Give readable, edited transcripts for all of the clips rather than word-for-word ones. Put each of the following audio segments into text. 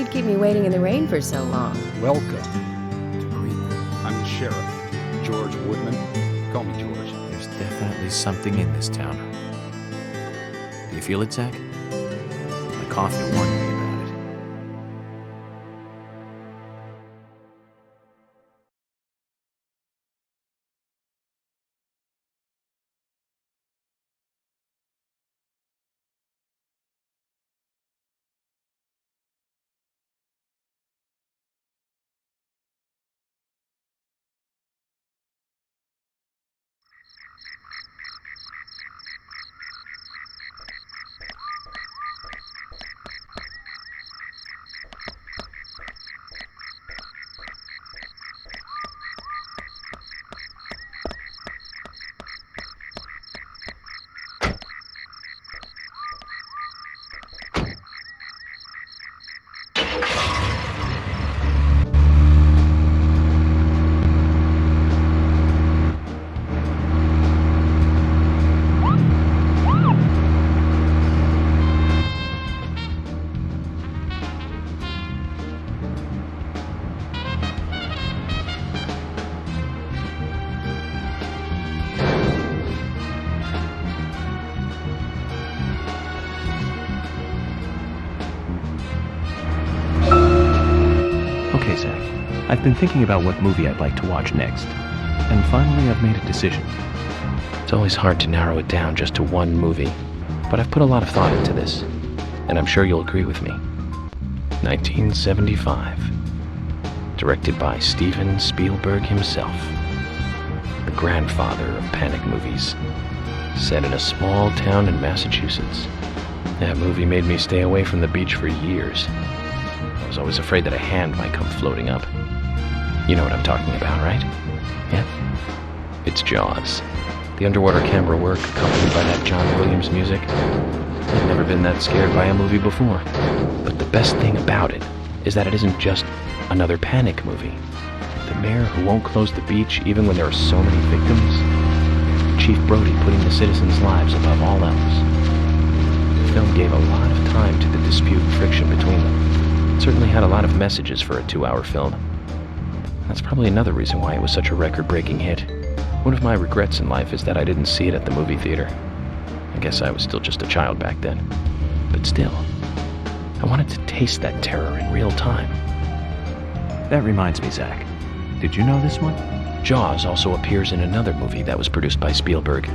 you'd keep me waiting in the rain for so long. Welcome to Greenland. I'm the sheriff, George Woodman. Call me George. There's definitely something in this town. Do you feel it, Zach? My coffee warned me about it. Okay, Zach. I've been thinking about what movie I'd like to watch next. And finally, I've made a decision. It's always hard to narrow it down just to one movie, but I've put a lot of thought into this, and I'm sure you'll agree with me. 1975. Directed by Steven Spielberg himself. The grandfather of panic movies. Set in a small town in Massachusetts. That movie made me stay away from the beach for years. I was always afraid that a hand might come floating up. You know what I'm talking about, right? Yeah? It's Jaws. The underwater camera work accompanied by that John Williams music. I've never been that scared by a movie before. But the best thing about it is that it isn't just another panic movie. The mayor who won't close the beach even when there are so many victims. Chief Brody putting the citizens' lives above all else. The film gave a lot of time to the dispute and friction between them. It certainly had a lot of messages for a 2-hour film. That's probably another reason why it was such a record-breaking hit. One of my regrets in life is that I didn't see it at the movie theater. I guess I was still just a child back then. But still, I wanted to taste that terror in real time. That reminds me, Zach. Did you know this one? Jaws also appears in another movie that was produced by Spielberg,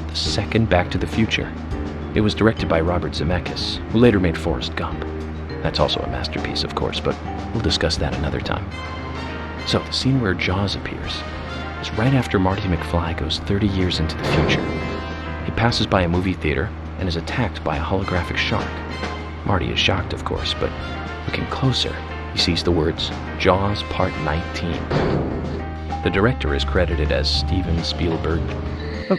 the second Back to the Future. It was directed by Robert Zemeckis, who later made Forrest Gump. That's also a masterpiece, of course, but we'll discuss that another time. So, the scene where Jaws appears is right after Marty McFly goes 30 years into the future. He passes by a movie theater and is attacked by a holographic shark. Marty is shocked, of course, but looking closer, he sees the words, Jaws Part 19. The director is credited as Steven Spielberg. Oh,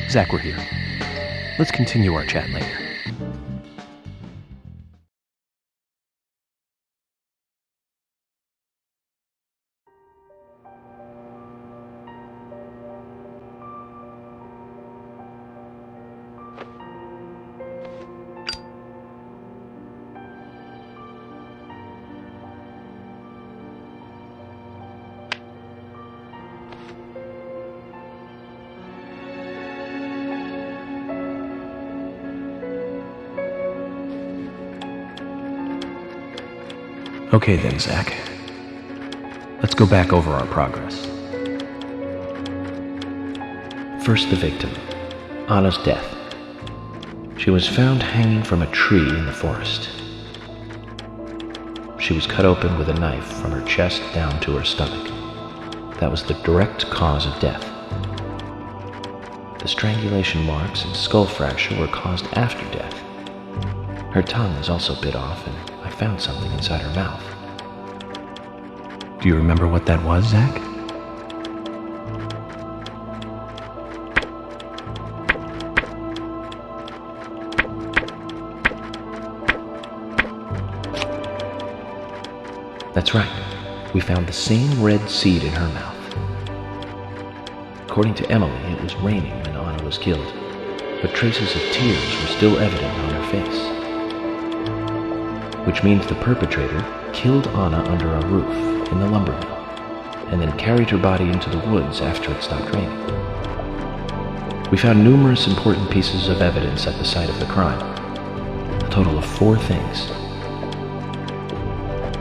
Zach, we're here. Let's continue our chat later. Okay then, Zach. Let's go back over our progress. First, the victim, Anna's death. She was found hanging from a tree in the forest. She was cut open with a knife from her chest down to her stomach. That was the direct cause of death. The strangulation marks and skull fracture were caused after death. Her tongue was also bit off, and I found something inside her mouth. Do you remember what that was, Zach? That's right. We found the same red seed in her mouth. According to Emily, it was raining when Anna was killed, but traces of tears were still evident on her face. which means the perpetrator killed Anna under a roof in the lumber mill and then carried her body into the woods after it stopped raining. We found numerous important pieces of evidence at the site of the crime, a total of 4 things.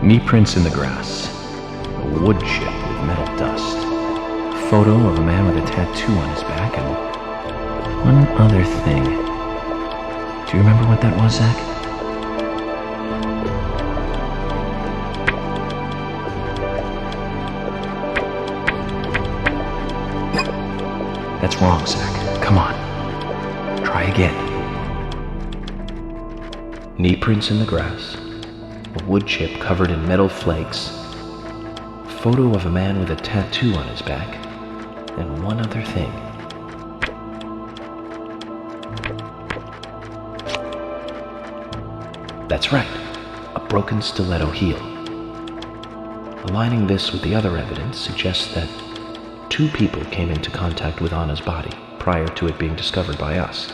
Knee prints in the grass, a wood chip with metal dust, a photo of a man with a tattoo on his back, and one other thing. Do you remember what that was, Zach? That's wrong, Zach. Come on. Try again. Knee prints in the grass, a wood chip covered in metal flakes, a photo of a man with a tattoo on his back, and one other thing. That's right, a broken stiletto heel. Aligning this with the other evidence suggests that 2 people came into contact with Anna's body prior to it being discovered by us.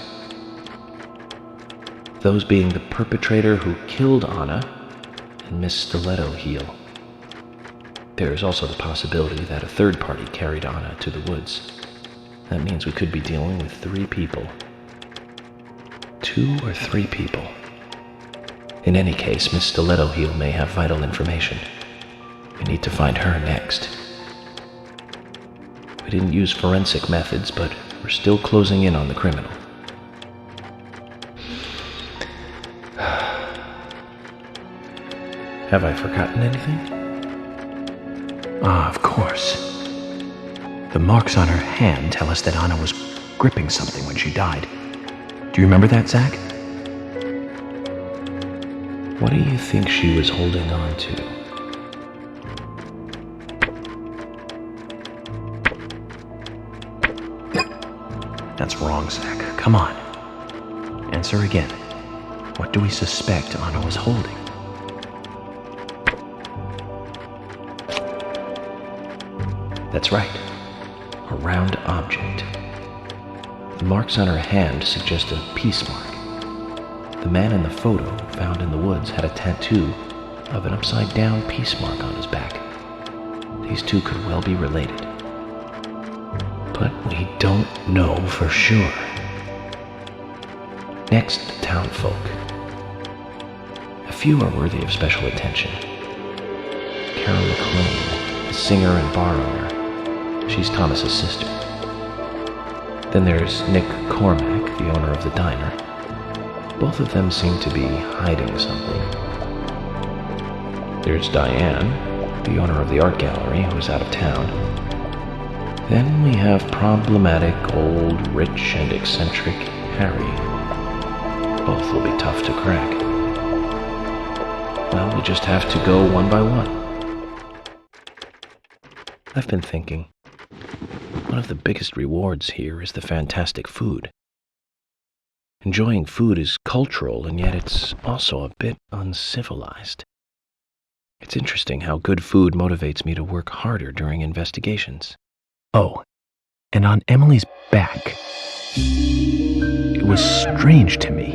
Those being the perpetrator who killed Anna and Miss Stiletto Heel. There is also the possibility that a third party carried Anna to the woods. That means we could be dealing with 3 people. 2 or 3 people. In any case, Miss Stiletto Heel may have vital information. We need to find her next. We didn't use forensic methods, but we're still closing in on the criminal. Have I forgotten anything? Ah, of course. The marks on her hand tell us that Anna was gripping something when she died. Do you remember that, Zach? What do you think she was holding on to? That's wrong, Zach. Come on. Answer again. What do we suspect Anna was holding? That's right. A round object. The marks on her hand suggest a peace mark. The man in the photo found in the woods had a tattoo of an upside-down peace mark on his back. These 2 could well be related. But we don't know for sure. Next, the townfolk. A few are worthy of special attention. Carol McLean, the singer and bar owner. She's Thomas's sister. Then there's Nick Cormack, the owner of the diner. Both of them seem to be hiding something. There's Diane, the owner of the art gallery, who's out of town. Then we have problematic, old, rich, and eccentric Harry. Both will be tough to crack. Well, we just have to go one by one. I've been thinking, one of the biggest rewards here is the fantastic food. Enjoying food is cultural, and yet it's also a bit uncivilized. It's interesting how good food motivates me to work harder during investigations. Oh, and on Emily's back, it was strange to me.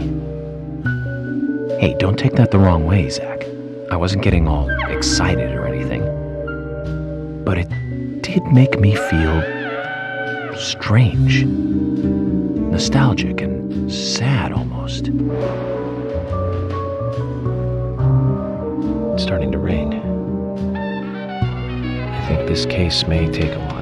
Hey, don't take that the wrong way, Zach. I wasn't getting all excited or anything. But it did make me feel strange. Nostalgic and sad almost. It's starting to rain. I think this case may take a while.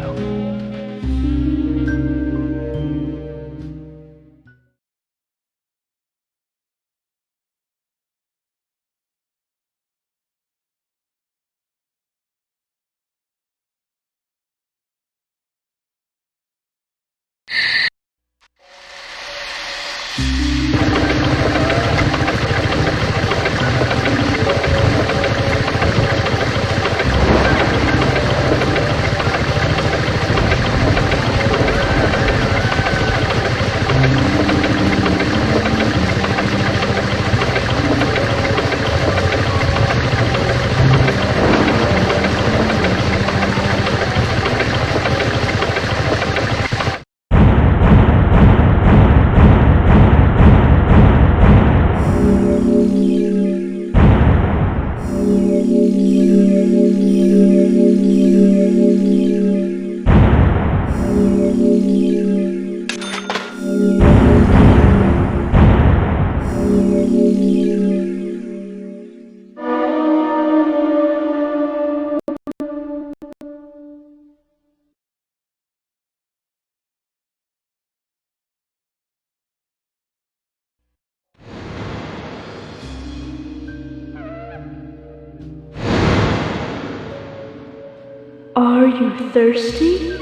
Are you thirsty?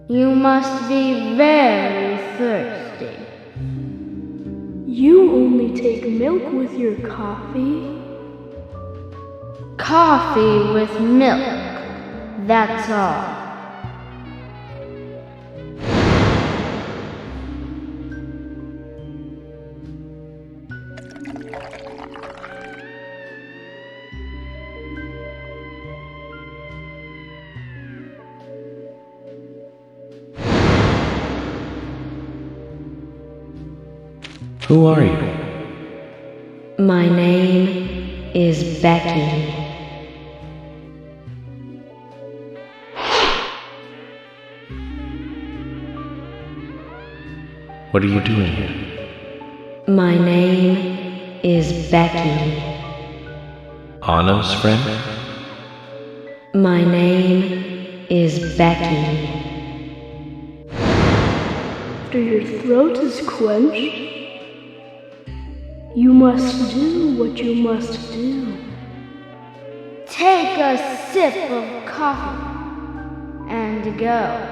You must be very thirsty. You only take milk with your coffee? Coffee with milk, that's all. Who are you? My name is Becky. What are you doing here? My name is Becky. Anna's friend? My name is Becky. After your throat is quenched, you must do what you must do. Take a sip of coffee and go.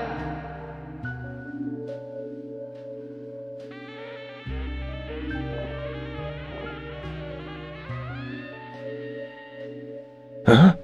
Huh?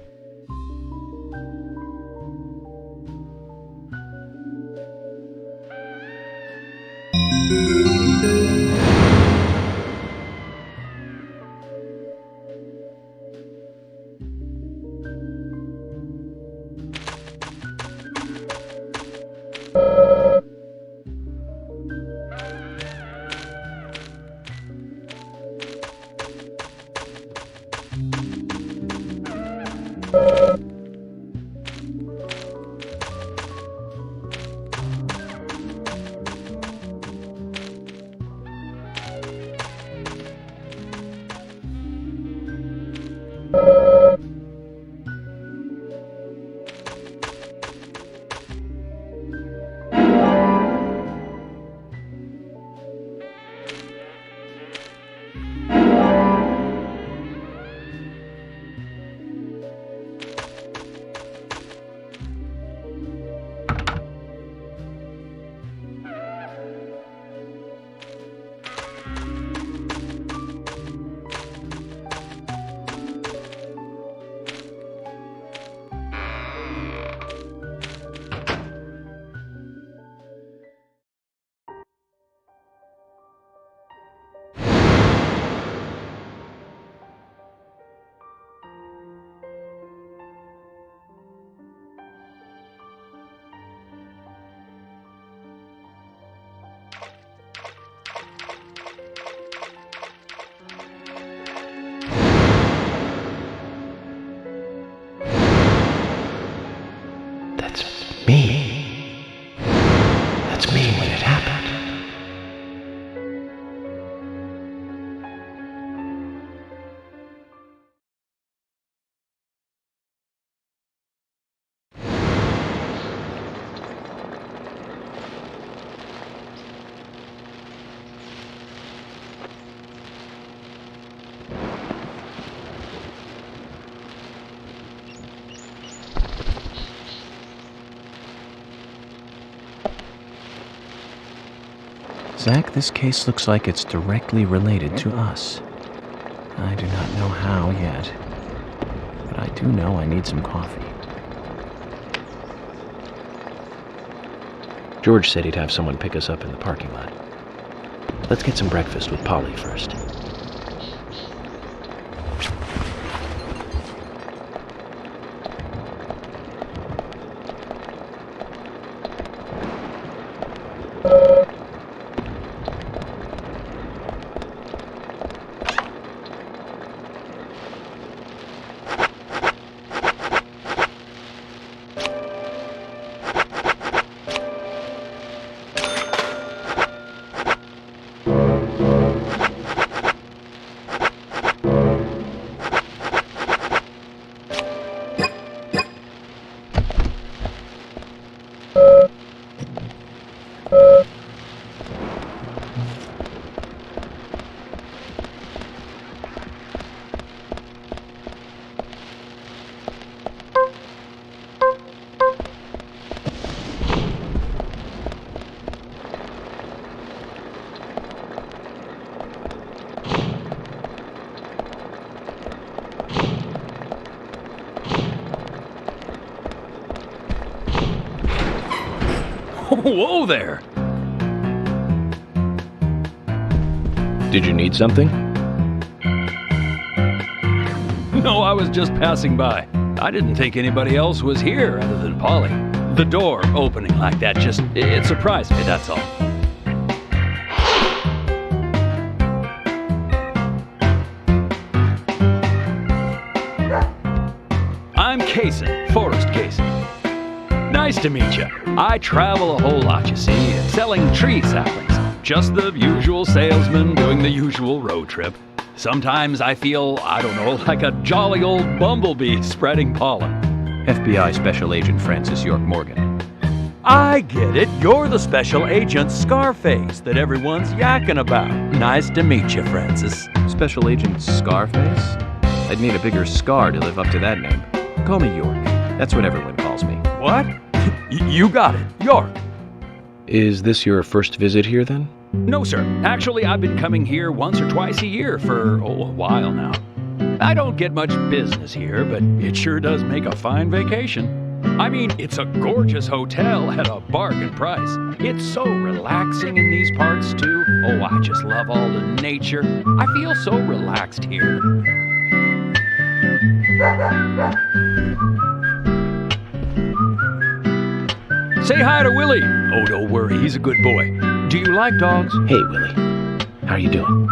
Me. That's me when it happened. Zach, this case looks like it's directly related to us. I do not know how yet, but I do know I need some coffee. George said he'd have someone pick us up in the parking lot. Let's get some breakfast with Polly first. Whoa there! Did you need something? No, I was just passing by. I didn't think anybody else was here other than Polly. The door opening like that it surprised me, that's all. I'm Kaysen, Forrest Kaysen. Nice to meet you. I travel a whole lot, you see, selling tree saplings. Just the usual salesman doing the usual road trip. Sometimes I feel, I don't know, like a jolly old bumblebee spreading pollen. FBI Special Agent Francis York Morgan. I get it. You're the special agent Scarface that everyone's yakking about. Nice to meet you, Francis. Special Agent Scarface? I'd need a bigger scar to live up to that name. Call me York. That's what everyone calls me. What? You got it. York. Is this your first visit here then? No, sir. Actually, I've been coming here once or twice a year for, a while now. I don't get much business here, but it sure does make a fine vacation. I mean, it's a gorgeous hotel at a bargain price. It's so relaxing in these parts, too. Oh, I just love all the nature. I feel so relaxed here. Say hi to Willie. Oh, don't worry, he's a good boy. Do you like dogs? Hey, Willie. How are you doing?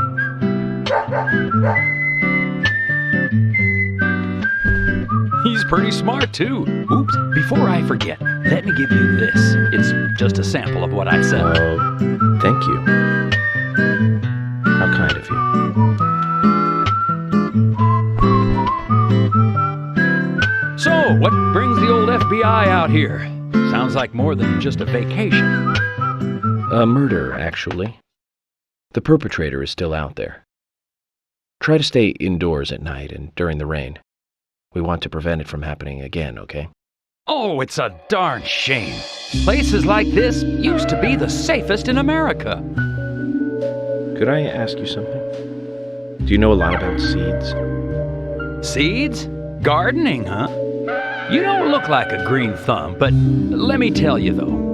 He's pretty smart, too. Oops, before I forget, let me give you this. It's just a sample of what I said. Thank you. How kind of you. So, what brings the old FBI out here? Sounds like more than just a vacation. A murder, actually. The perpetrator is still out there. Try to stay indoors at night and during the rain. We want to prevent it from happening again, okay? Oh, it's a darn shame. Places like this used to be the safest in America. Could I ask you something? Do you know a lot about seeds? Seeds? Gardening, huh? You don't look like a green thumb, but let me tell you though,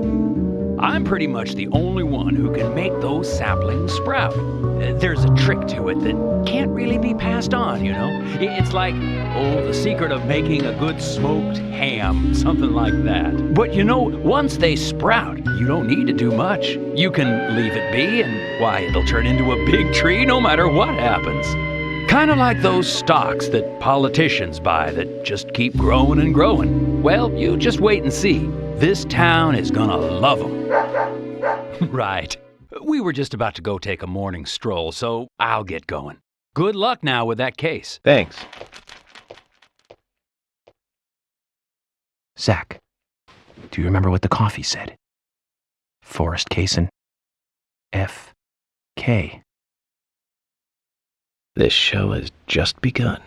I'm pretty much the only one who can make those saplings sprout. There's a trick to it that can't really be passed on, you know? It's like, the secret of making a good smoked ham, something like that. But you know, once they sprout, you don't need to do much. You can leave it be, and why, it'll turn into a big tree no matter what happens. Kind of like those stocks that politicians buy that just keep growing and growing. Well, you just wait and see. This town is gonna love them. Right. We were just about to go take a morning stroll, so I'll get going. Good luck now with that case. Thanks. Zach, do you remember what the coffee said? Forrest Kaysen. F.K. This show has just begun.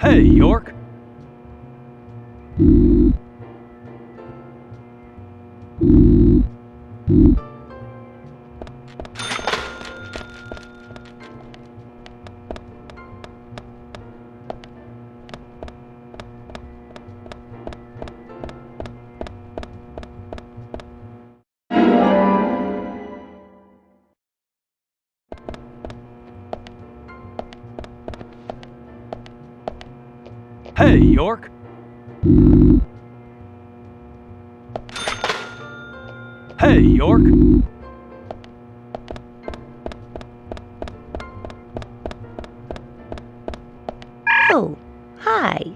Hey, York. Hey, York. Hey, York. Oh, hi.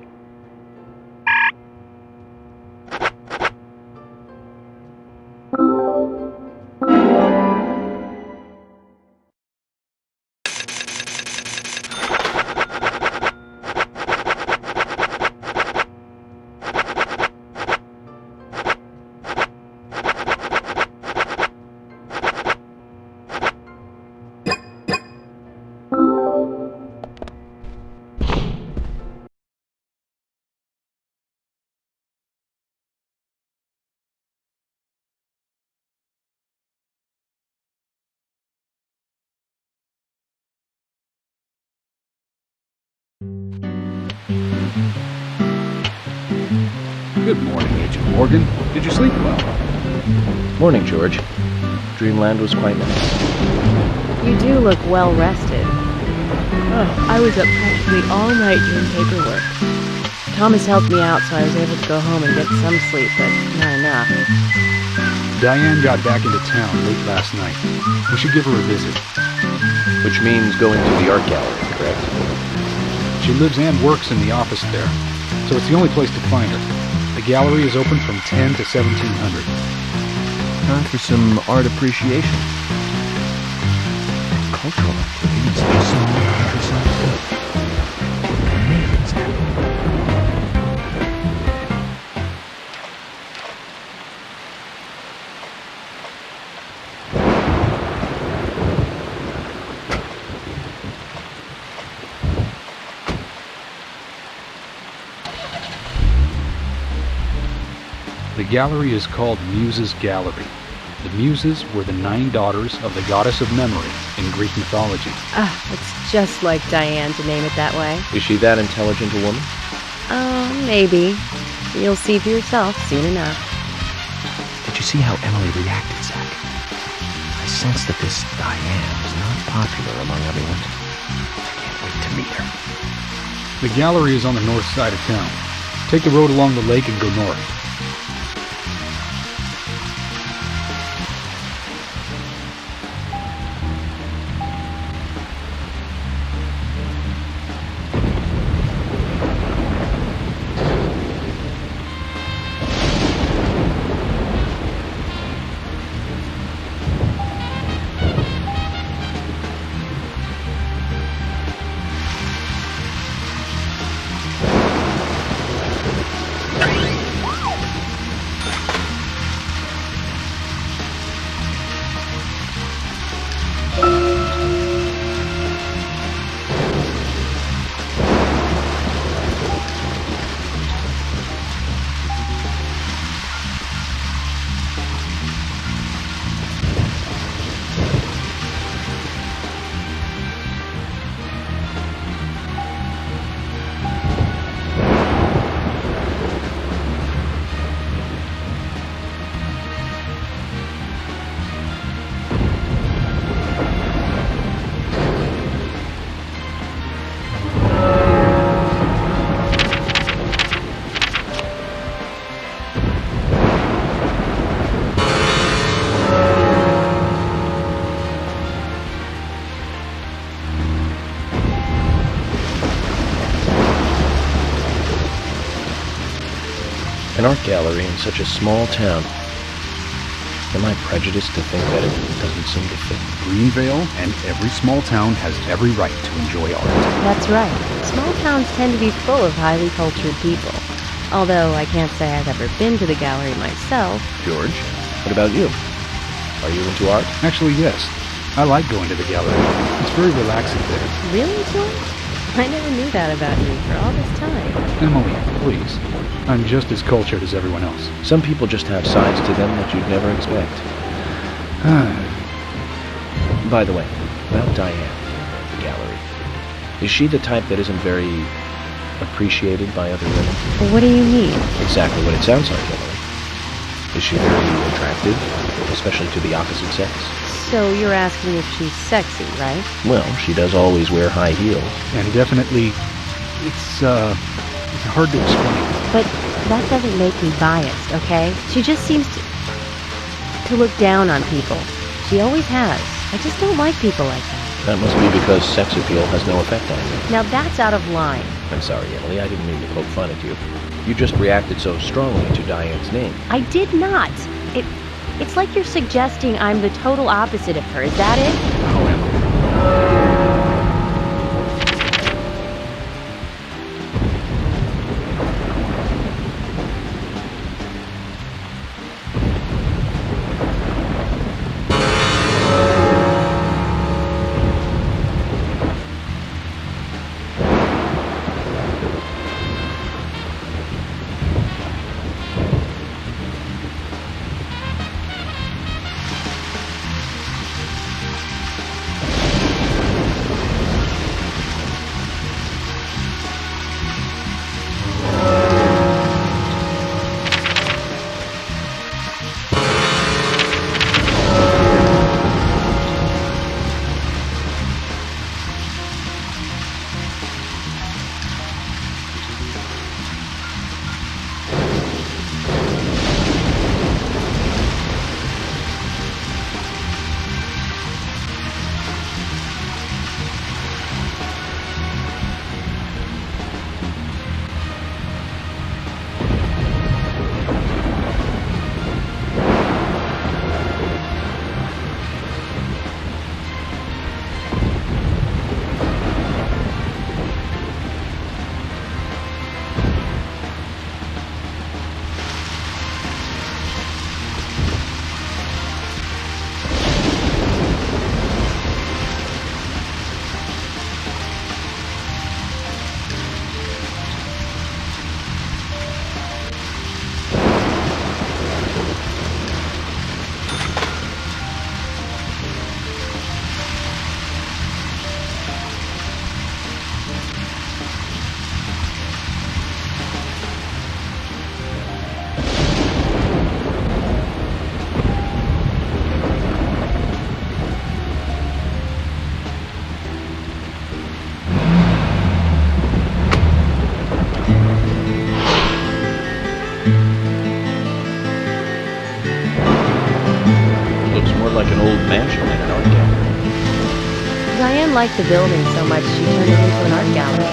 Good morning, Agent Morgan. Did you sleep well? Morning, George. Dreamland was quite nice. You do look well rested. Oh, I was up practically all night doing paperwork. Thomas helped me out, so I was able to go home and get some sleep, but not enough. Diane got back into town late last night. We should give her a visit. Which means going to the art gallery, correct? She lives and works in the office there, so it's the only place to find her. The gallery is open from 10 to 1700. Time for some art appreciation. Cultural activities in small countryside. Amazing. The gallery is called Muses Gallery. The Muses were the 9 daughters of the goddess of memory in Greek mythology. It's just like Diane to name it that way. Is she that intelligent a woman? Maybe. You'll see for yourself soon enough. Did you see how Emily reacted, Zach? I sense that this Diane is not popular among everyone. I can't wait to meet her. The gallery is on the north side of town. Take the road along the lake and go north. An art gallery in such a small town. Am I prejudiced to think that it doesn't seem to fit? Greenvale and every small town has every right to enjoy art. That's right. Small towns tend to be full of highly cultured people. Although I can't say I've ever been to the gallery myself. George, what about you? Are you into art? Actually, yes. I like going to the gallery. It's very relaxing there. Really, George? I never knew that about you for all this time. Emily, please. I'm just as cultured as everyone else. Some people just have sides to them that you'd never expect. By the way, about Diane, the gallery. Is she the type that isn't very appreciated by other women? What do you mean? Exactly what it sounds like, Emily. Is she very attractive, especially to the opposite sex? So you're asking if she's sexy, right? Well, she does always wear high heels. And definitely, it's hard to explain. But that doesn't make me biased, okay? She just seems to look down on people. She always has. I just don't like people like that. That must be because sex appeal has no effect on you. Now that's out of line. I'm sorry, Emily. I didn't mean to poke fun at you. You just reacted so strongly to Diane's name. I did not. It's like you're suggesting I'm the total opposite of her. Is that it? Oh, Emily. mansion in an art gallery. Diane liked the building so much she turned it into an art gallery.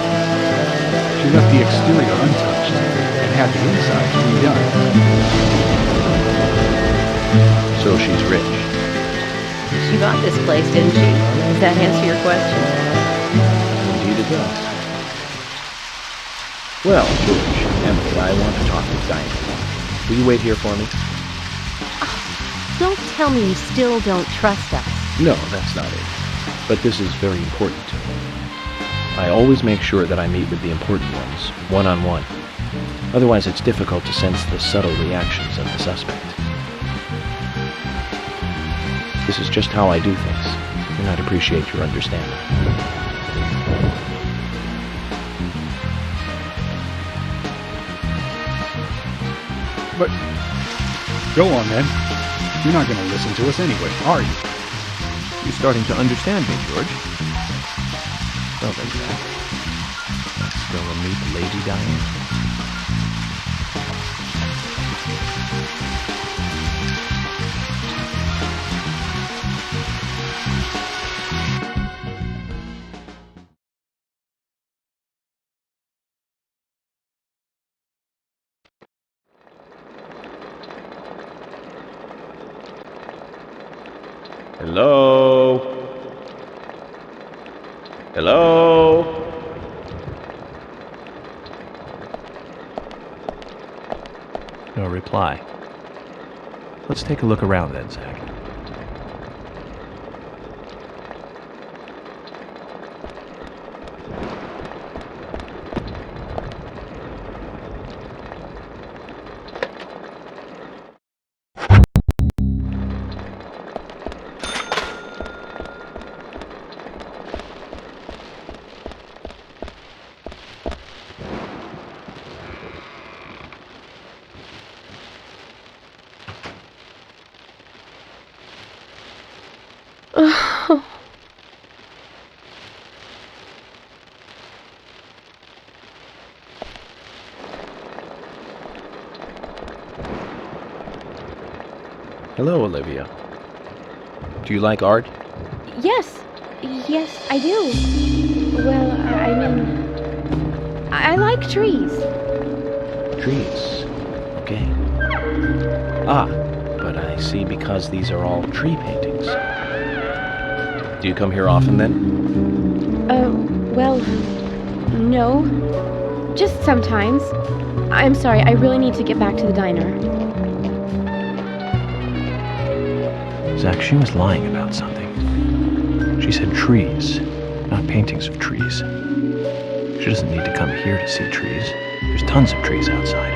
She left the exterior untouched and had the insides redone. So she's rich. She bought this place, didn't she? Does that answer your question? Indeed it does. Well, George, Emily, I want to talk with Diane. Will you wait here for me? Don't tell me you still don't trust us. No, that's not it. But this is very important to me. I always make sure that I meet with the important ones, one-on-one. Otherwise, it's difficult to sense the subtle reactions of the suspect. This is just how I do things, and I'd appreciate your understanding. But go on then. You're not going to listen to us anyway, are you? You're starting to understand me, George. Well then, Zach. Let's go and meet Lady Diane. Hello? Hello? No reply. Let's take a look around then, Zach. Hello, Olivia. Do you like art? Yes, I do. Well, I mean, I like trees. Trees. Okay. Ah, but I see because these are all tree paintings. Do you come here often then? Well, no. Just sometimes. I'm sorry, I really need to get back to the diner. Zach, she was lying about something. She said trees, not paintings of trees. She doesn't need to come here to see trees. There's tons of trees outside.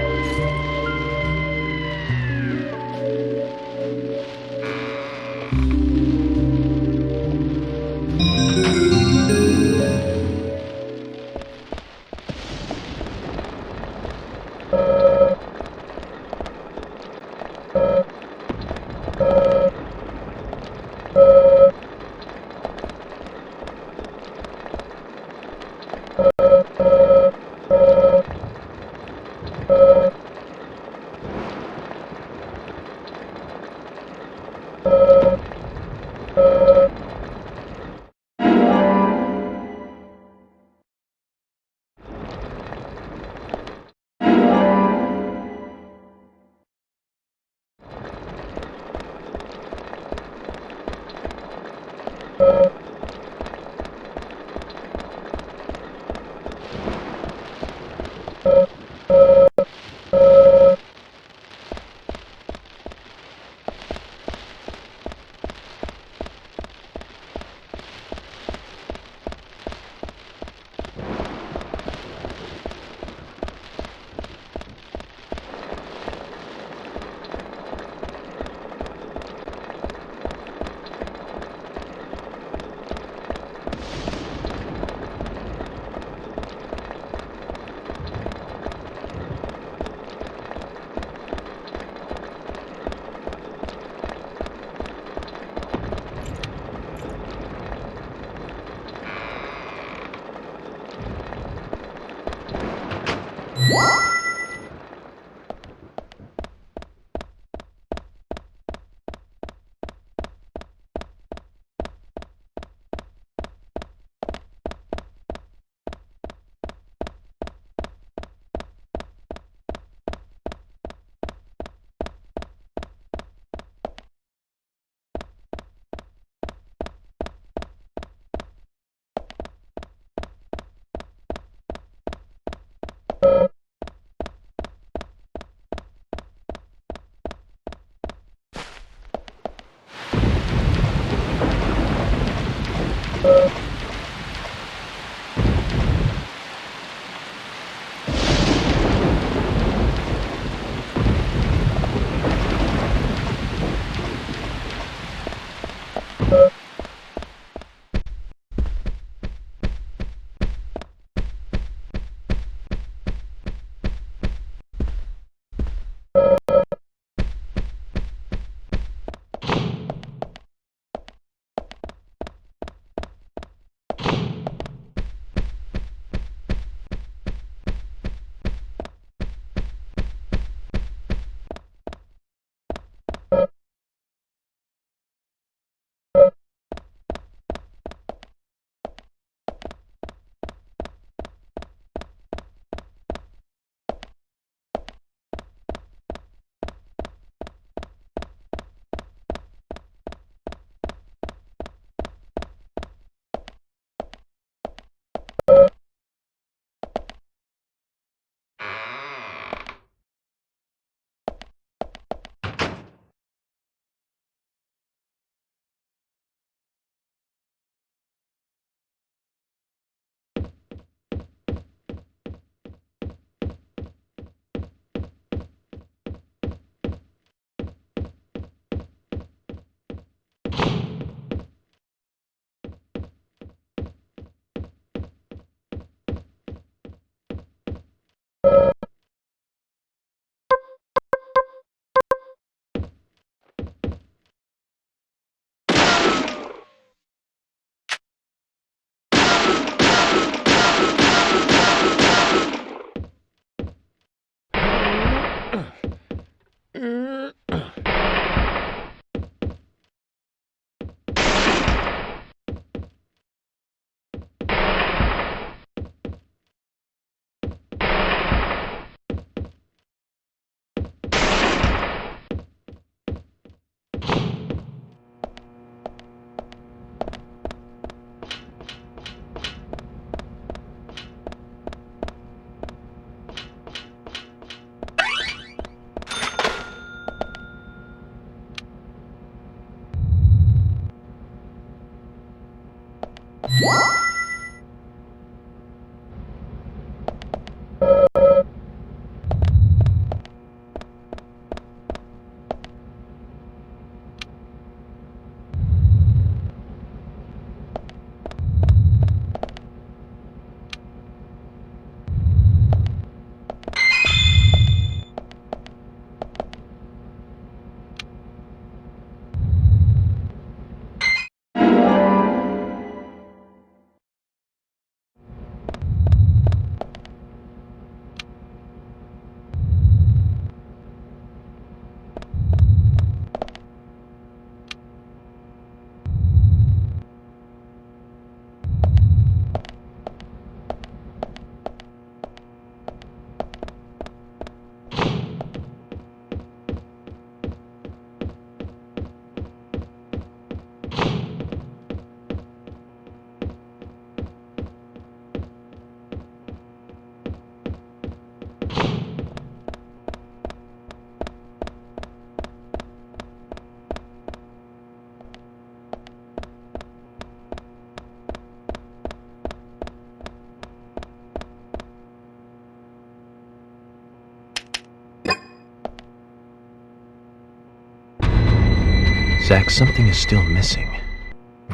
Zach, something is still missing.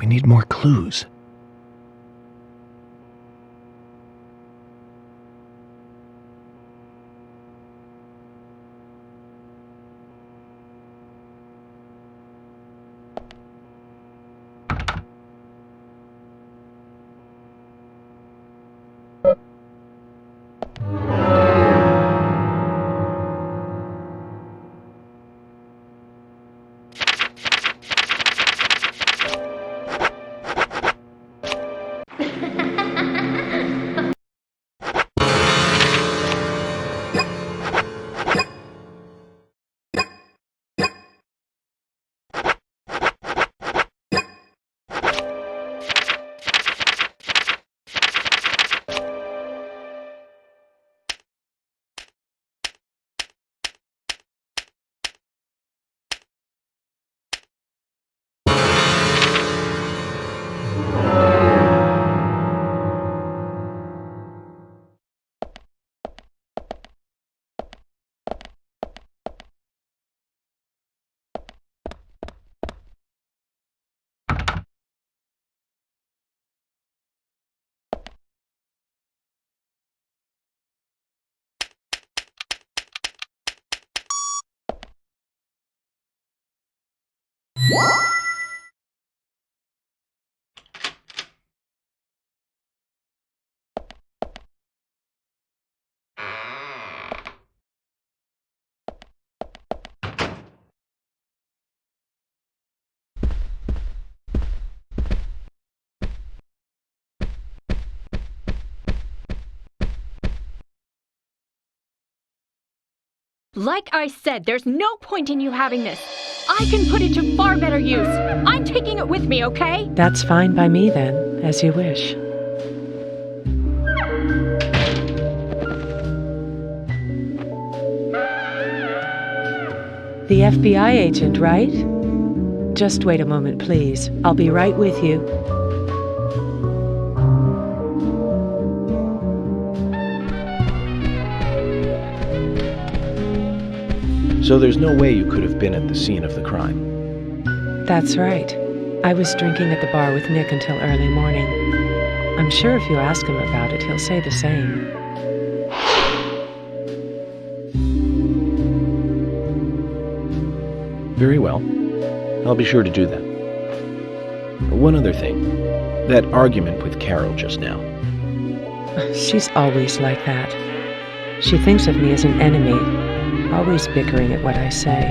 We need more clues. Like I said, there's no point in you having this. I can put it to far better use. I'm taking it with me, okay? That's fine by me then, as you wish. The FBI agent, right? Just wait a moment, please. I'll be right with you. So there's no way you could have been at the scene of the crime? That's right. I was drinking at the bar with Nick until early morning. I'm sure if you ask him about it, he'll say the same. Very well. I'll be sure to do that. One other thing. That argument with Carol just now. She's always like that. She thinks of me as an enemy. always bickering at what I say.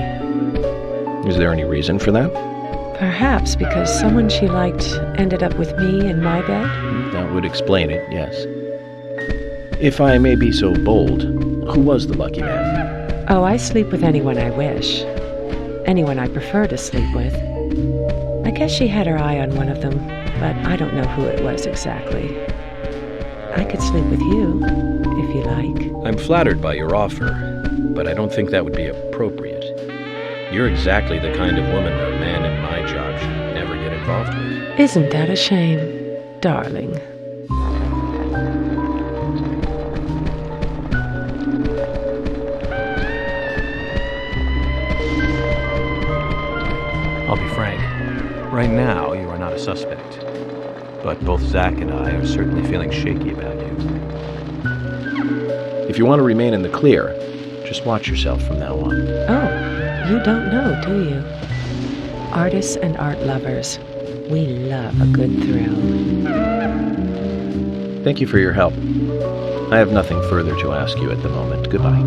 Is there any reason for that? Perhaps because someone she liked ended up with me in my bed? That would explain it, yes. If I may be so bold, who was the lucky man? Oh, I sleep with anyone I wish. Anyone I prefer to sleep with. I guess she had her eye on one of them, but I don't know who it was exactly. I could sleep with you, if you like. I'm flattered by your offer, but I don't think that would be appropriate. You're exactly the kind of woman a man in my job should never get involved with. Isn't that a shame, darling? I'll be frank. Right now, you are not a suspect. But both Zach and I are certainly feeling shaky about you. If you want to remain in the clear, just watch yourself from now on. Oh, you don't know, do you? Artists and art lovers, we love a good thrill. Thank you for your help. I have nothing further to ask you at the moment. Goodbye.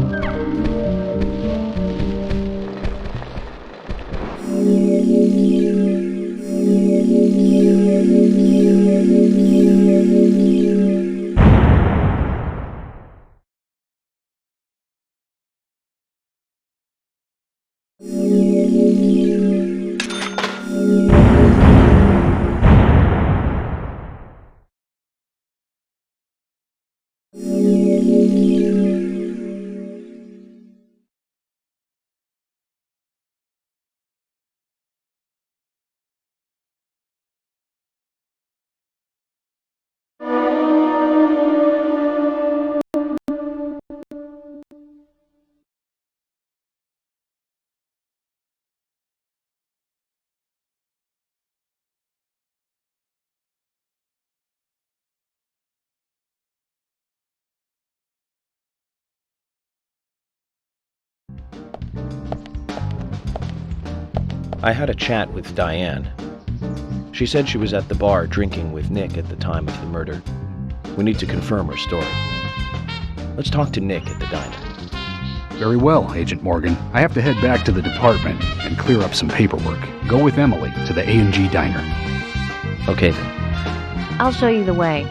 I had a chat with Diane. She said she was at the bar drinking with Nick at the time of the murder. We need to confirm her story. Let's talk to Nick at the diner. Very well, Agent Morgan. I have to head back to the department and clear up some paperwork. Go with Emily to the A&G diner. Okay then. I'll show you the way.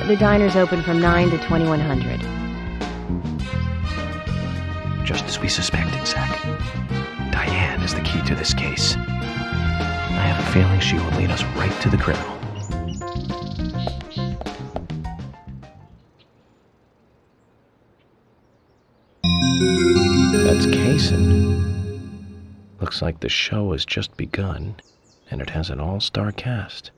The diner's open from 9 to 2100. Just as we suspected, Zach. Diane is the key to this case. I have a feeling she will lead us right to the criminal. That's Kaysen. Looks like the show has just begun, and it has an all-star cast.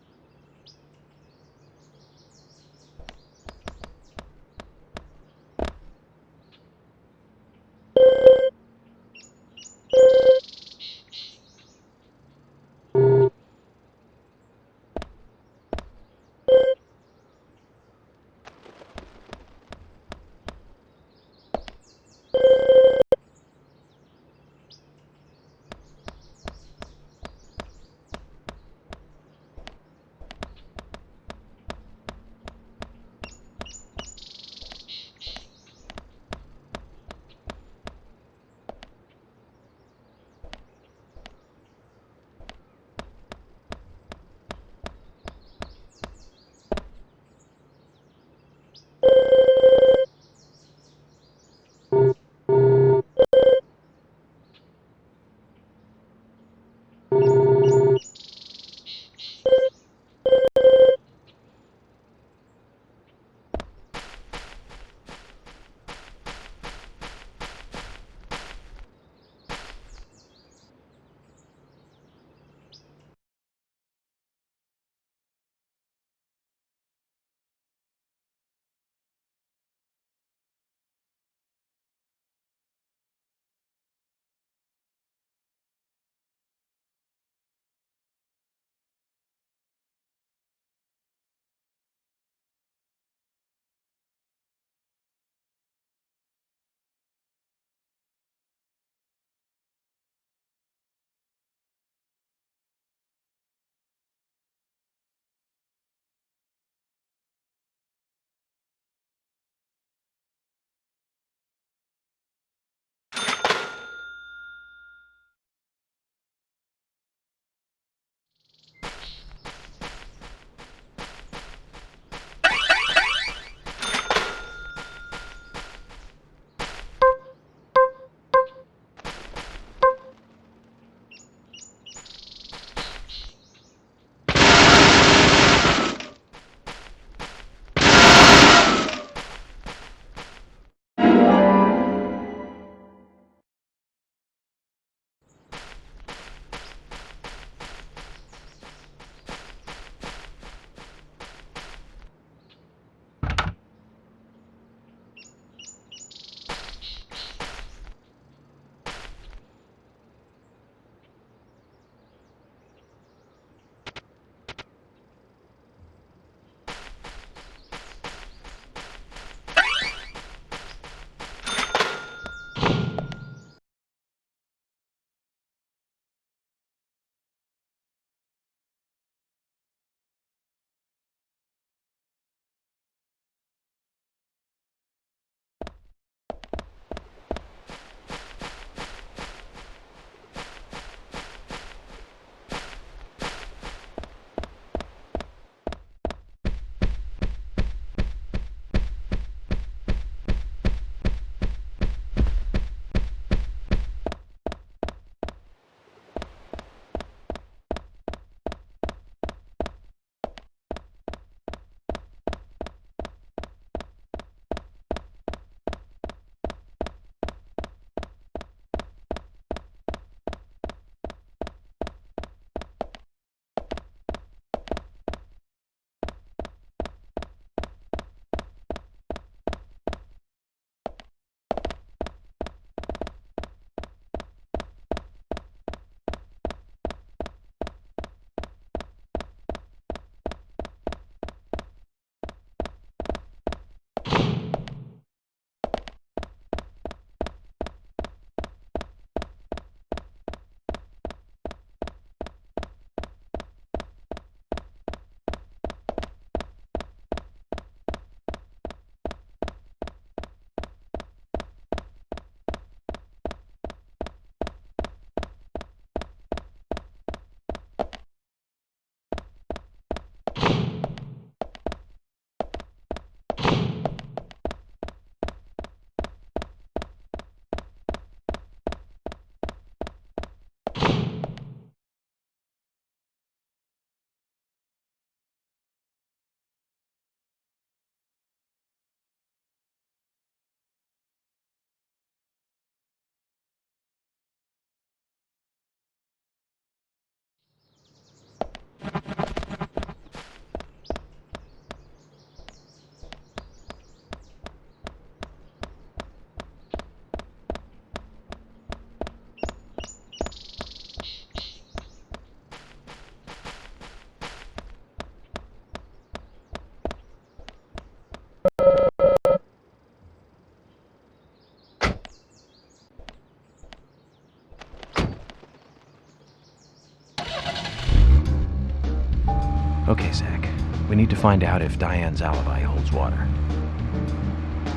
Okay, Zach. We need to find out if Diane's alibi holds water.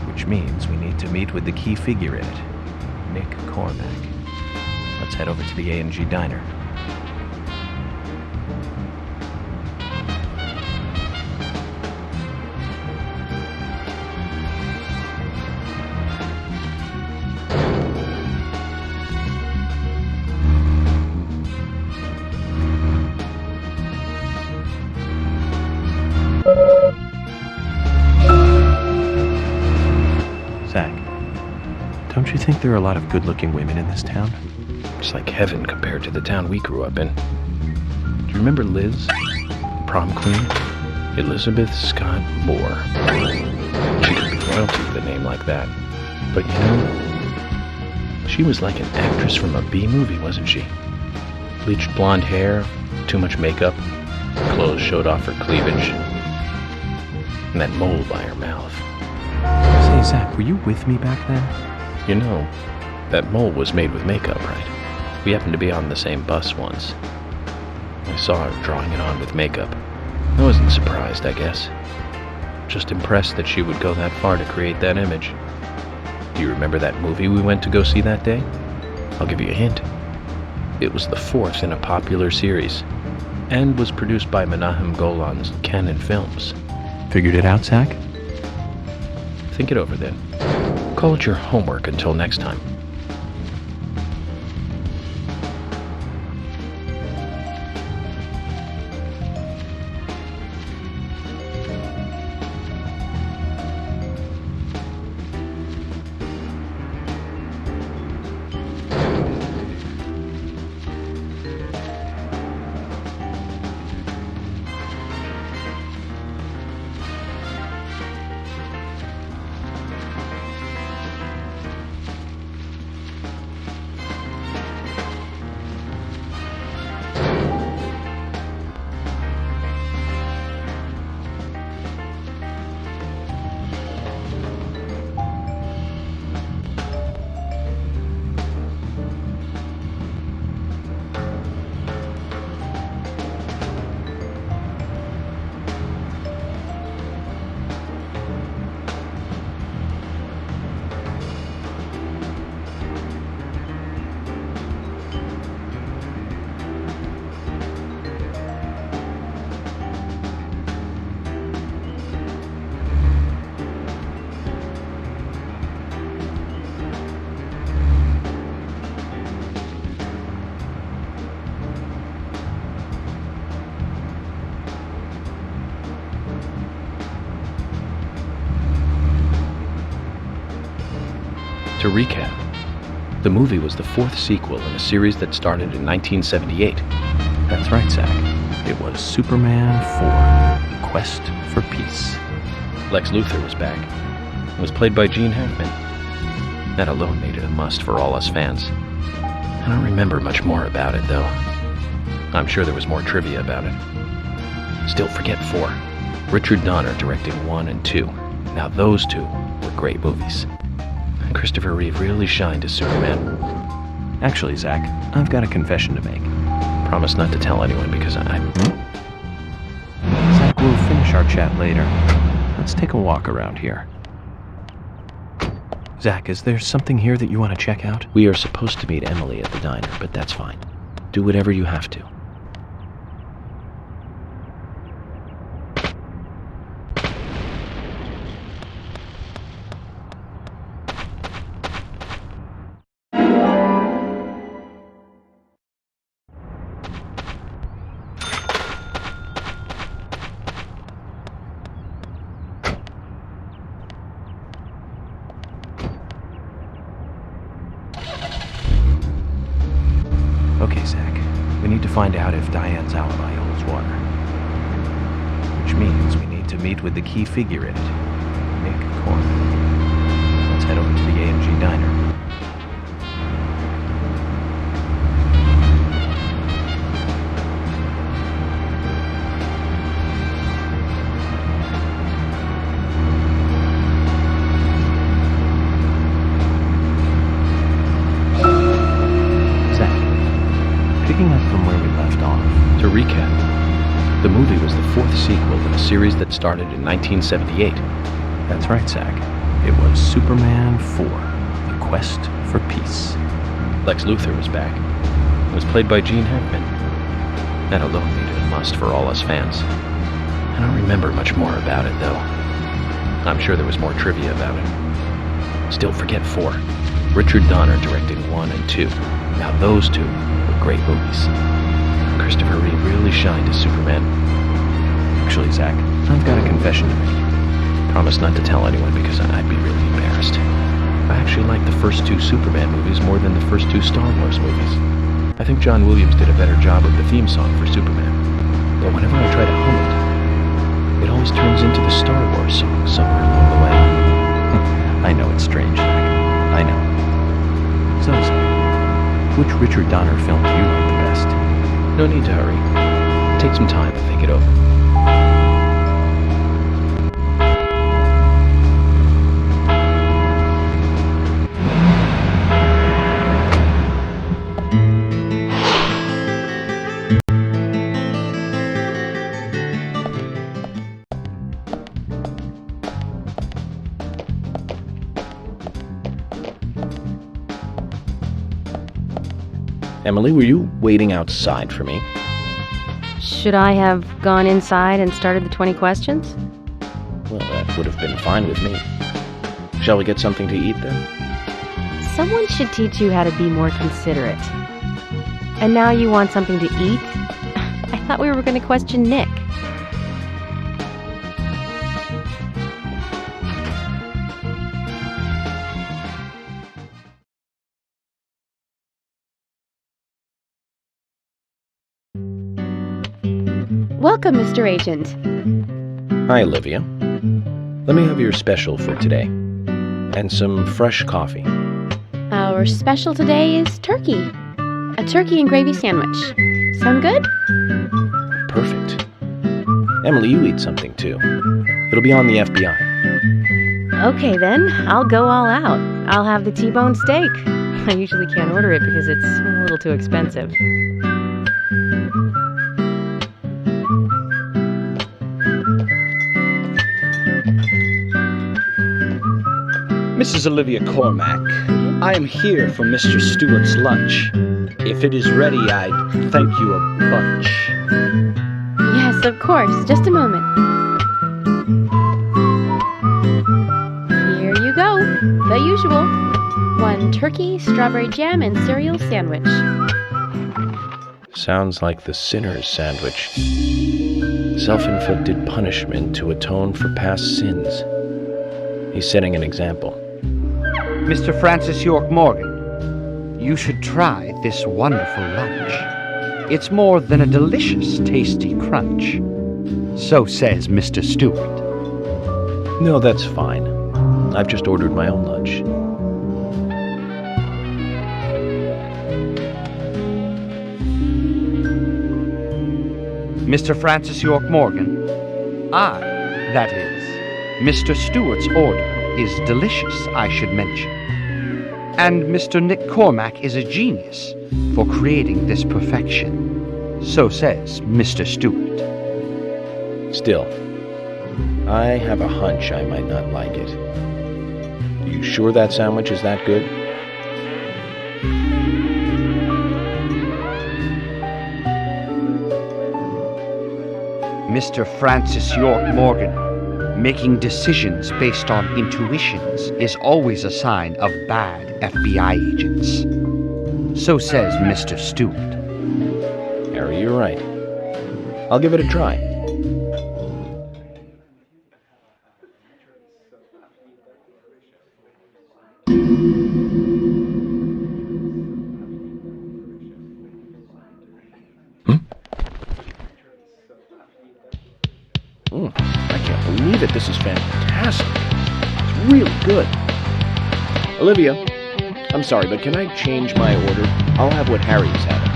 Which means we need to meet with the key figure in it, Nick Cormack. Let's head over to the A&G Diner. Zach, don't you think there are a lot of good-looking women in this town? It's like heaven compared to the town we grew up in. Do you remember Liz? Prom queen? Elizabeth Scott Moore. She could be royalty with a name like that. But you know, she was like an actress from a B-movie, wasn't she? Bleached blonde hair, too much makeup, clothes showed off her cleavage, and that mole by her mouth. Say, Zach, were you with me back then? You know, that mole was made with makeup, right? We happened to be on the same bus once. I saw her drawing it on with makeup. I wasn't surprised, I guess. Just impressed that she would go that far to create that image. Do you remember that movie we went to go see that day? I'll give you a hint. It was the fourth in a popular series, and was produced by Menahem Golan's Canon Films. Figured it out, Zach? Think it over then. Call it your homework until next time. To recap, the movie was the fourth sequel in a series that started in 1978. That's right, Zach. It was Superman 4, The Quest for Peace. Lex Luthor was back. It was played by Gene Hackman. That alone made it a must for all us fans. I don't remember much more about it, though. I'm sure there was more trivia about it. Still, forget 4. Richard Donner directed 1 and 2. Now those two were great movies. Christopher Reeve really shined as Superman. Actually, Zach, I've got a confession to make. Promise not to tell anyone because Zach, we'll finish our chat later. Let's take a walk around here. Zach, is there something here that you want to check out? We are supposed to meet Emily at the diner, but that's fine. Do whatever you have to. Okay, Zach. We need to find out if Diane's alibi holds water. Which means we need to meet with the key figure in it, Nick Cormack. Let's head over to the A&G Diner. To recap, The movie was the fourth sequel in a series that started in 1978. That's right, Zach. It was Superman 4, The Quest for Peace. Lex Luthor was back. It was played by Gene Hackman. That alone made it a must for all us fans. I don't remember much more about it, though. I'm sure there was more trivia about it. Still forget 4. Richard Donner directed 1 and 2. Now those two were great movies. Christopher Reeve really shined as Superman. Actually, Zach, I've got a confession to make. Promise not to tell anyone because I'd be really embarrassed. I actually like the first 2 Superman movies more than the first 2 Star Wars movies. I think John Williams did a better job with the theme song for Superman. But whenever I try to hum it, it always turns into the Star Wars song somewhere along the way. I know it's strange, Zach. I know. So, which Richard Donner film do you like the best? No need to hurry. Take some time to think it over. Emily, were you waiting outside for me? Should I have gone inside and started the 20 questions? Well, that would have been fine with me. Shall we get something to eat then? Someone should teach you how to be more considerate. And now you want something to eat? I thought we were going to question Nick. Welcome, Mr. Agent. Hi, Olivia. Let me have your special for today. And some fresh coffee. Our special today is turkey. A turkey and gravy sandwich. Sound good? Perfect. Emily, you eat something too. It'll be on the FBI. Okay then, I'll go all out. I'll have the T-bone steak. I usually can't order it because it's a little too expensive. Mrs. Olivia Cormack, I am here for Mr. Stewart's lunch. If it is ready, I'd thank you a bunch. Yes, of course. Just a moment. Here you go. The usual. 1 turkey, strawberry jam, and cereal sandwich. Sounds like the sinner's sandwich. Self-inflicted punishment to atone for past sins. He's setting an example. Mr. Francis York Morgan, you should try this wonderful lunch. It's more than a delicious, tasty crunch. So says Mr. Stewart. No, that's fine. I've just ordered my own lunch. Mr. Francis York Morgan, that is, Mr. Stewart's order is delicious, I should mention. And Mr. Nick Cormack is a genius for creating this perfection. So says Mr. Stewart. Still, I have a hunch I might not like it. You sure that sandwich is that good? Mr. Francis York Morgan, making decisions based on intuitions is always a sign of bad FBI agents. So says Mr. Stewart. Harry, you're right. I'll give it a try. I can't believe it. This is fantastic. It's really good. Olivia, I'm sorry, but can I change my order? I'll have what Harry is having.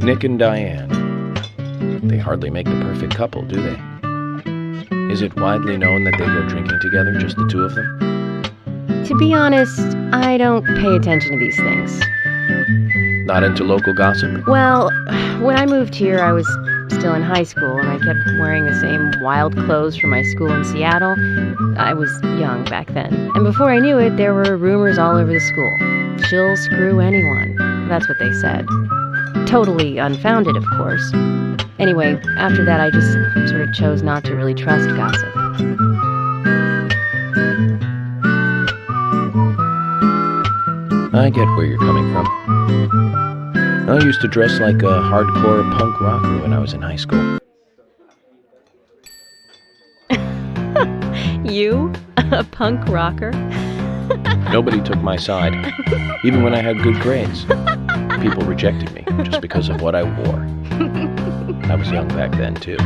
Nick and Diane. They hardly make the perfect couple, do they? Is it widely known that they go drinking together, just the two of them? To be honest, I don't pay attention to these things. Not into local gossip? Well, when I moved here, I was still in high school, and I kept wearing the same wild clothes from my school in Seattle. I was young back then. And before I knew it, there were rumors all over the school. She'll screw anyone. That's what they said. Totally unfounded, of course. Anyway, after that, I just sort of chose not to really trust gossip. I get where you're coming from. I used to dress like a hardcore punk rocker when I was in high school. You? A punk rocker? Nobody took my side, even when I had good grades. People rejected me just because of what I wore. I was young back then, too.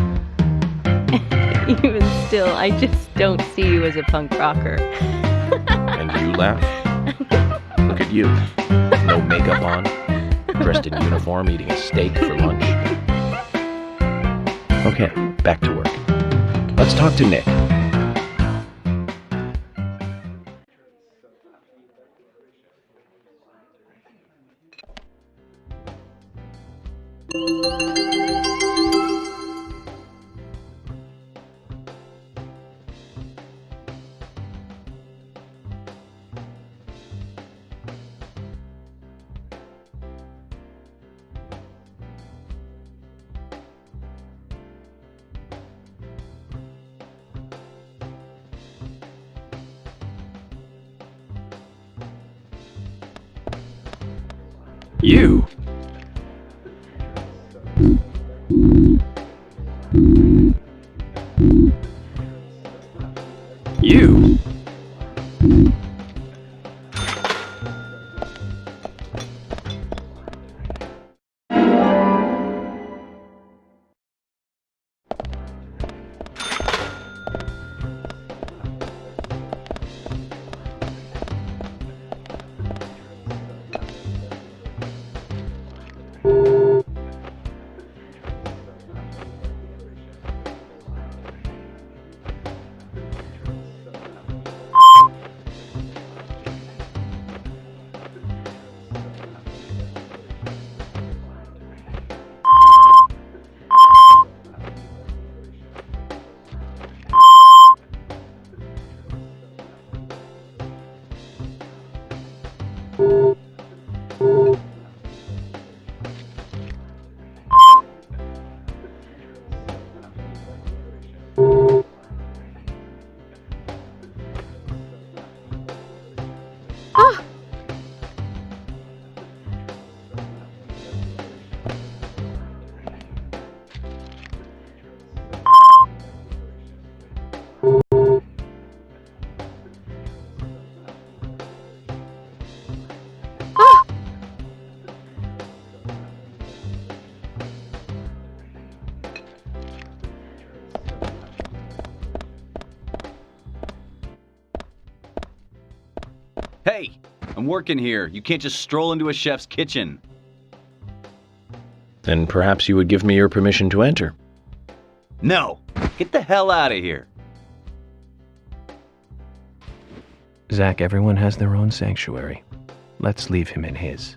Even still, I just don't see you as a punk rocker. And you laugh? Look at you. No makeup on, dressed in uniform, eating a steak for lunch. Okay, back to work. Let's talk to Nick. You! You! Hey, I'm working here. You can't just stroll into a chef's kitchen. Then perhaps you would give me your permission to enter. No! Get the hell out of here! Zach, everyone has their own sanctuary. Let's leave him in his.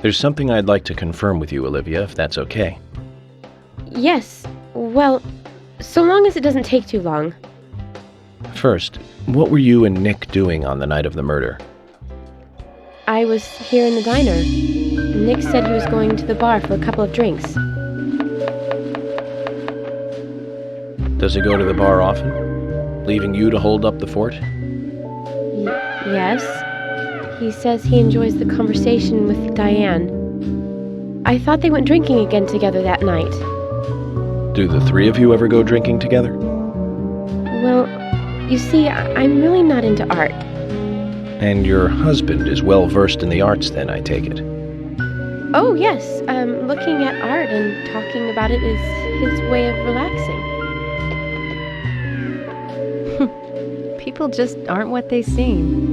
There's something I'd like to confirm with you, Olivia, if that's okay. Yes, well, so long as it doesn't take too long. First, what were you and Nick doing on the night of the murder? I was here in the diner. Nick said he was going to the bar for a couple of drinks. Does he go to the bar often? Leaving you to hold up the fort? Yes. He says he enjoys the conversation with Diane. I thought they went drinking again together that night. Do the three of you ever go drinking together? Well, you see, I'm really not into art. And your husband is well versed in the arts then, I take it? Oh, yes. Looking at art and talking about it is his way of relaxing. People just aren't what they seem.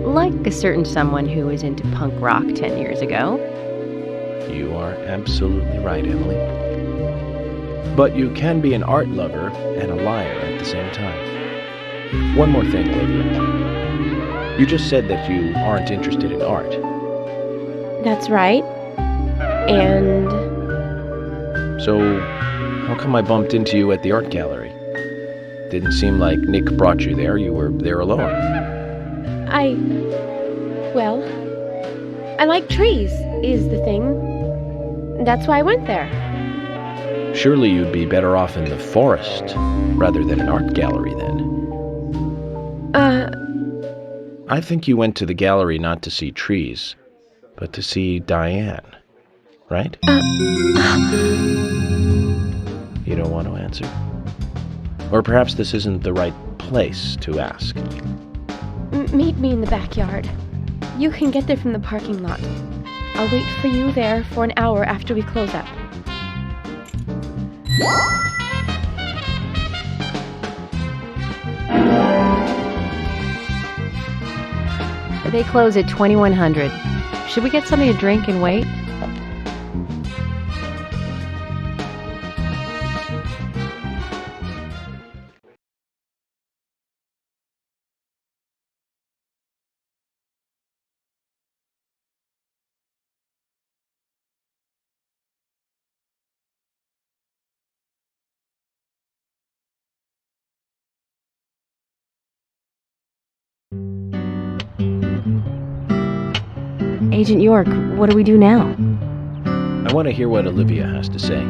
Like a certain someone who was into punk rock 10 years ago. You are absolutely right, Emily. But you can be an art lover and a liar at the same time. One more thing, Olivia. You just said that you aren't interested in art. That's right. And... So, how come I bumped into you at the art gallery? Didn't seem like Nick brought you there. You were there alone. Well, I like trees, is the thing. That's why I went there. Surely you'd be better off in the forest rather than an art gallery then. I think you went to the gallery not to see trees, but to see Diane, right? You don't want to answer? Or perhaps this isn't the right place to ask. Meet me in the backyard. You can get there from the parking lot. I'll wait for you there for an hour after we close up. They close at 2100. Should we get something to drink and wait? Agent York, what do we do now? I want to hear what Olivia has to say.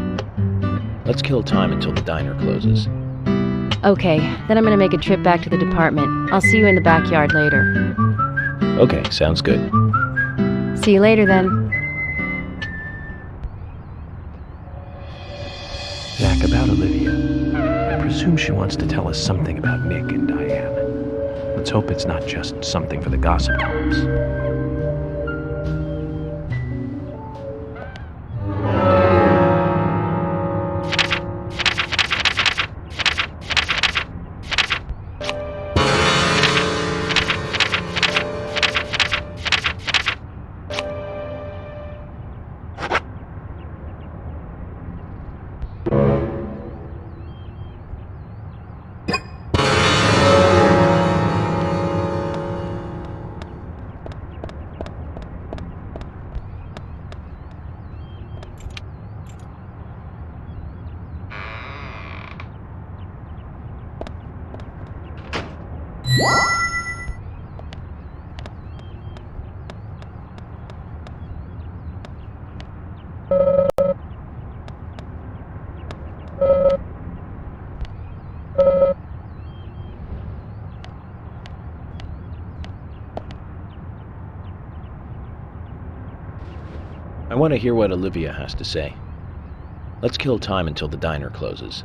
Let's kill time until the diner closes. Okay, then I'm gonna make a trip back to the department. I'll see you in the backyard later. Okay, sounds good. See you later then. Zach, about Olivia. I presume she wants to tell us something about Nick and Diane. Let's hope it's not just something for the gossip columns. I want to hear what Olivia has to say. Let's kill time until the diner closes.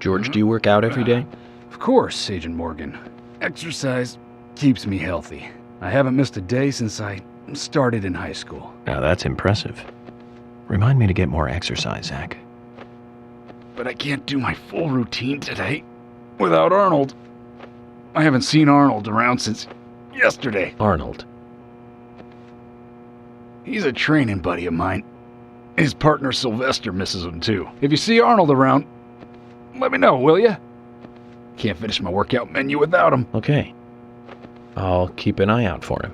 George, do you work out every day? Of course, Agent Morgan. Exercise keeps me healthy. I haven't missed a day since I started in high school. Now that's impressive. Remind me to get more exercise, Zach. But I can't do my full routine today without Arnold. I haven't seen Arnold around since yesterday. Arnold? He's a training buddy of mine. His partner Sylvester misses him too. If you see Arnold around, let me know, will ya? Can't finish my workout menu without him. Okay. I'll keep an eye out for him.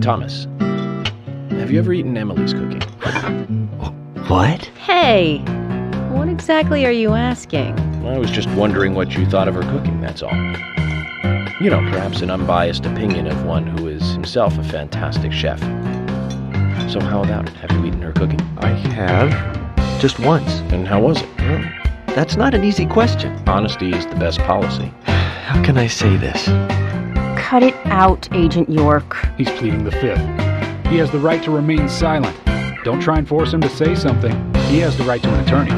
Thomas, have you ever eaten Emily's cooking? What? Hey, what exactly are you asking? I was just wondering what you thought of her cooking, that's all. You know, perhaps an unbiased opinion of one who is himself a fantastic chef. So how about it? Have you eaten her cooking? I have. Just once. And how was it? Well, that's not an easy question. Honesty is the best policy. How can I say this? Cut it out, Agent York. He's pleading the fifth. He has the right to remain silent. Don't try and force him to say something. He has the right to an attorney.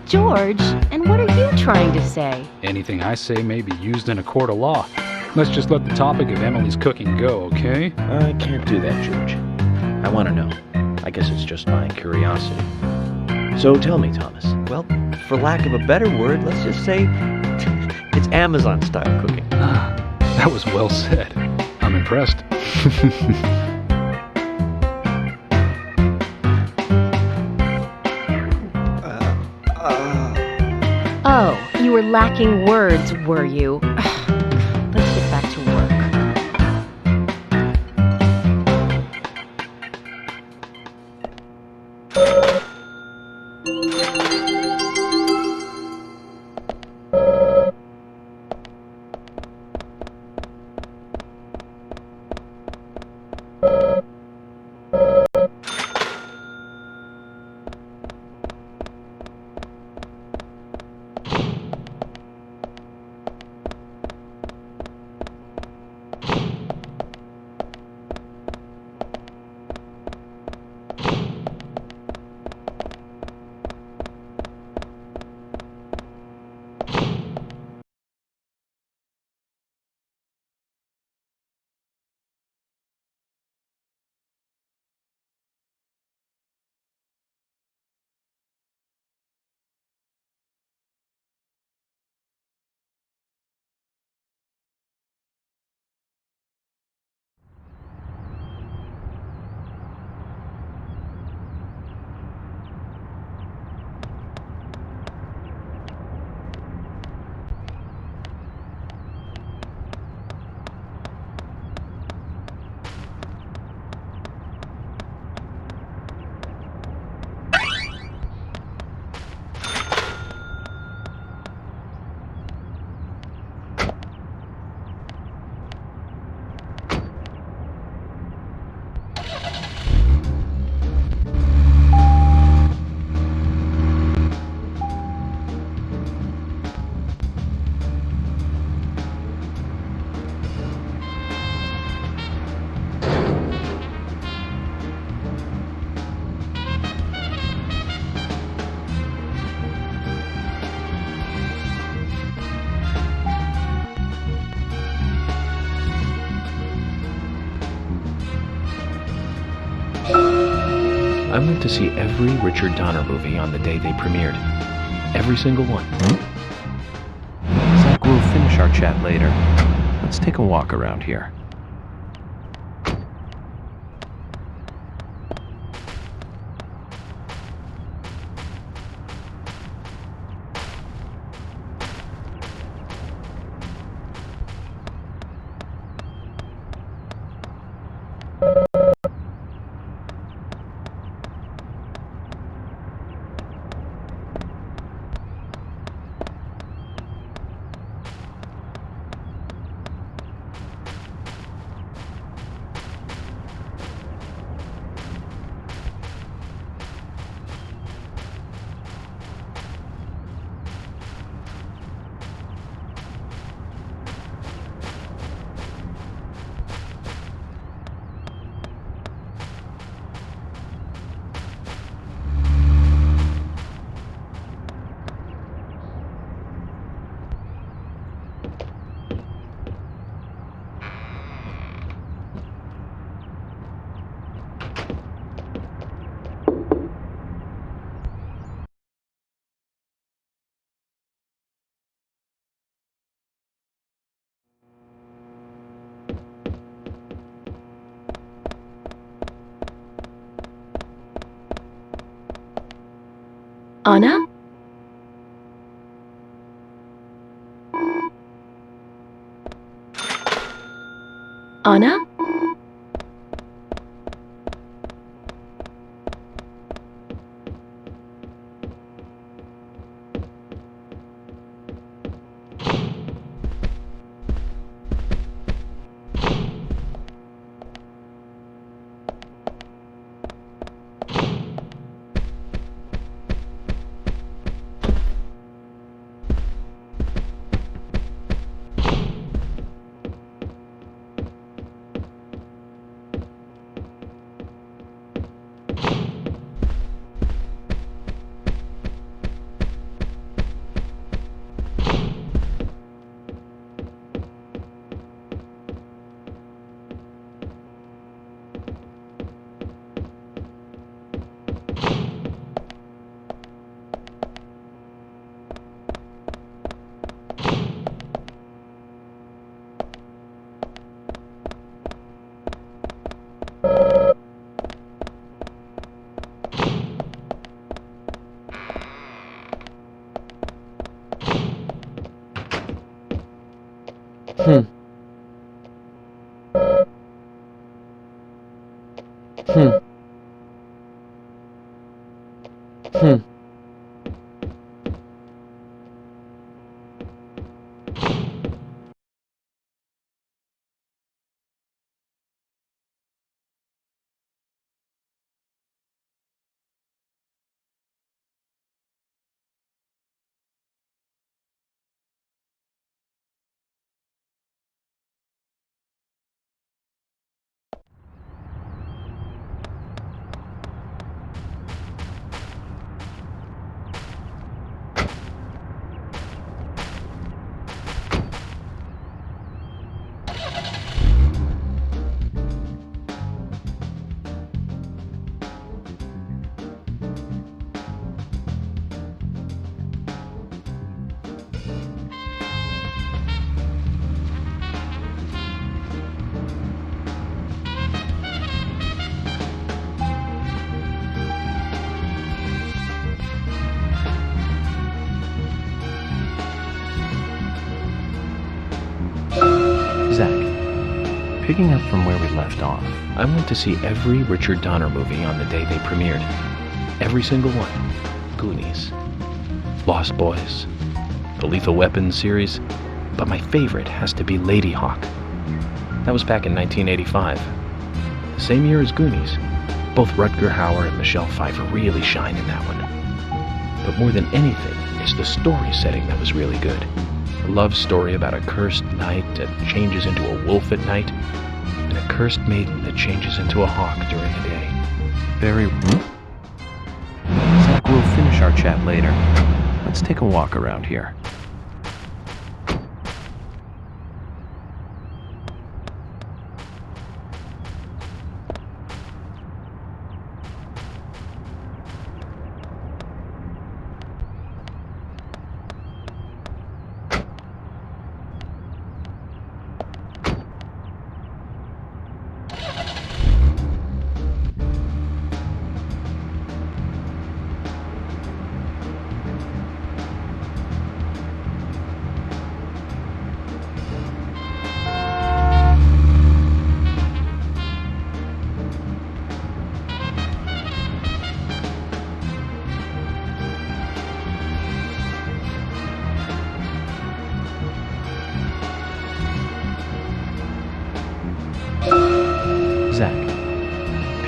George, and what are you trying to say? Anything I say may be used in a court of law. Let's just let the topic of Emily's cooking go, okay? I can't do that, George. I want to know. I guess it's just my curiosity. So tell me, Thomas. Well, for lack of a better word, let's just say it's Amazon-style cooking. That was well said. I'm impressed. Oh, you were lacking words, were you? Let's get back to work. I went to see every Richard Donner movie on the day they premiered. Every single one. Zach, we'll finish our chat later. Let's take a walk around here. Anna? Anna? Zach, picking up from where we left off. I went to see every Richard Donner movie on the day they premiered. Every single one. Goonies, Lost Boys, the Lethal Weapon series, but my favorite has to be Lady Hawk. That was back in 1985. The same year as Goonies. Both Rutger Hauer and Michelle Pfeiffer really shine in that one. But more than anything, it's the story setting that was really good. A love story about a cursed knight that changes into a wolf at night, and a cursed maiden that changes into a hawk during the day. Very... Zach, we'll finish our chat later. Let's take a walk around here. Zach,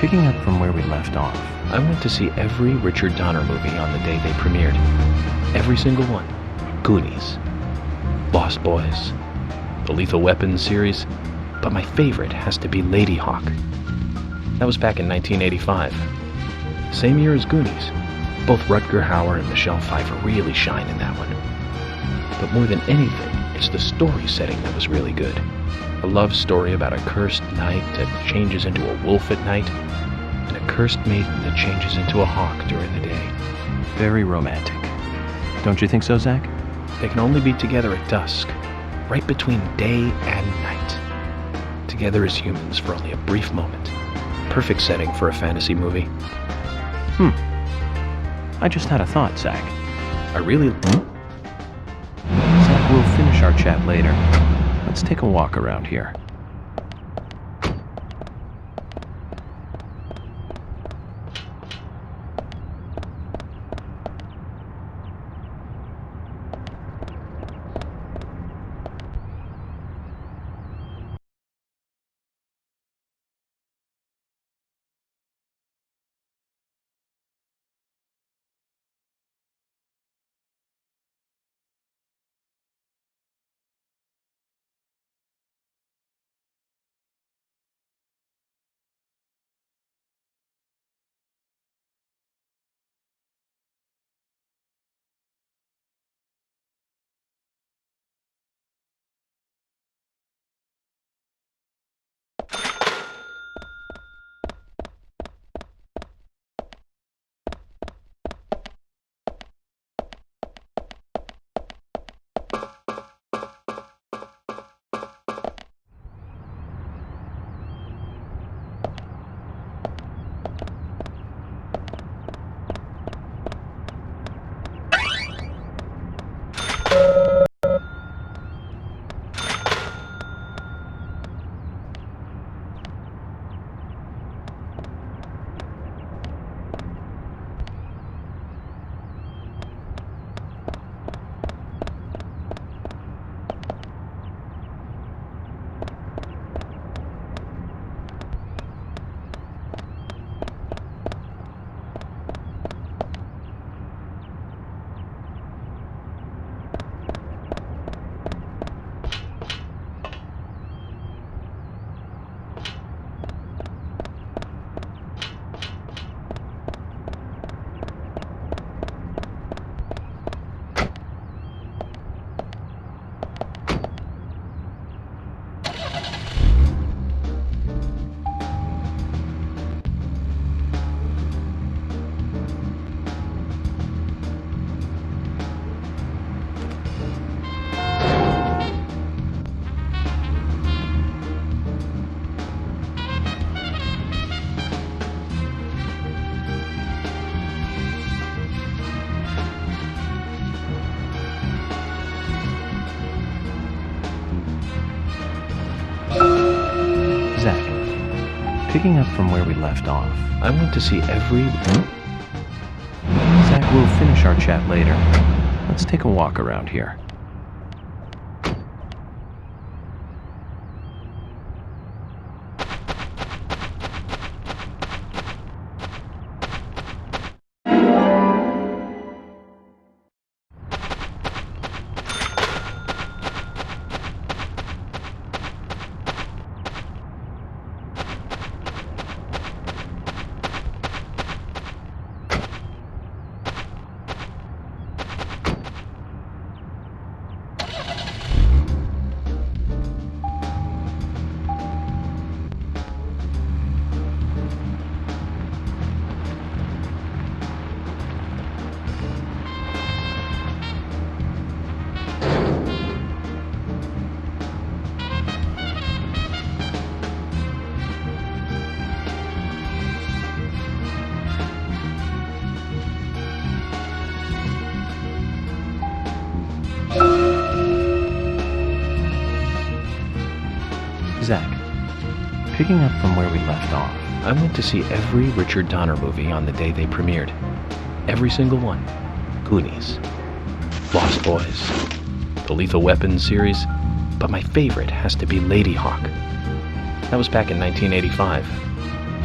picking up from where we left off. I went to see every Richard Donner movie on the day they premiered. Every single one. Goonies, Lost Boys, the Lethal Weapon series, but my favorite has to be Lady Hawk. That was back in 1985. The same year as Goonies. Both Rutger Hauer and Michelle Pfeiffer really shine in that one. But more than anything, it's the story setting that was really good. A love story about a cursed knight that changes into a wolf at night, and a cursed maiden that changes into a hawk during the day. Very romantic. Don't you think so, Zach? They can only be together at dusk, right between day and night. Together as humans for only a brief moment. Perfect setting for a fantasy movie. I just had a thought, Zach. I really... Zach, we'll finish our chat later. Let's take a walk around here. Picking up from where we left off, I went to see every... Zach, we'll finish our chat later. Let's take a walk around here. Zach, picking up from where we left off, I went to see every Richard Donner movie on the day they premiered. Every single one. Goonies, Lost Boys, the Lethal Weapon series, but my favorite has to be Lady Hawk. That was back in 1985.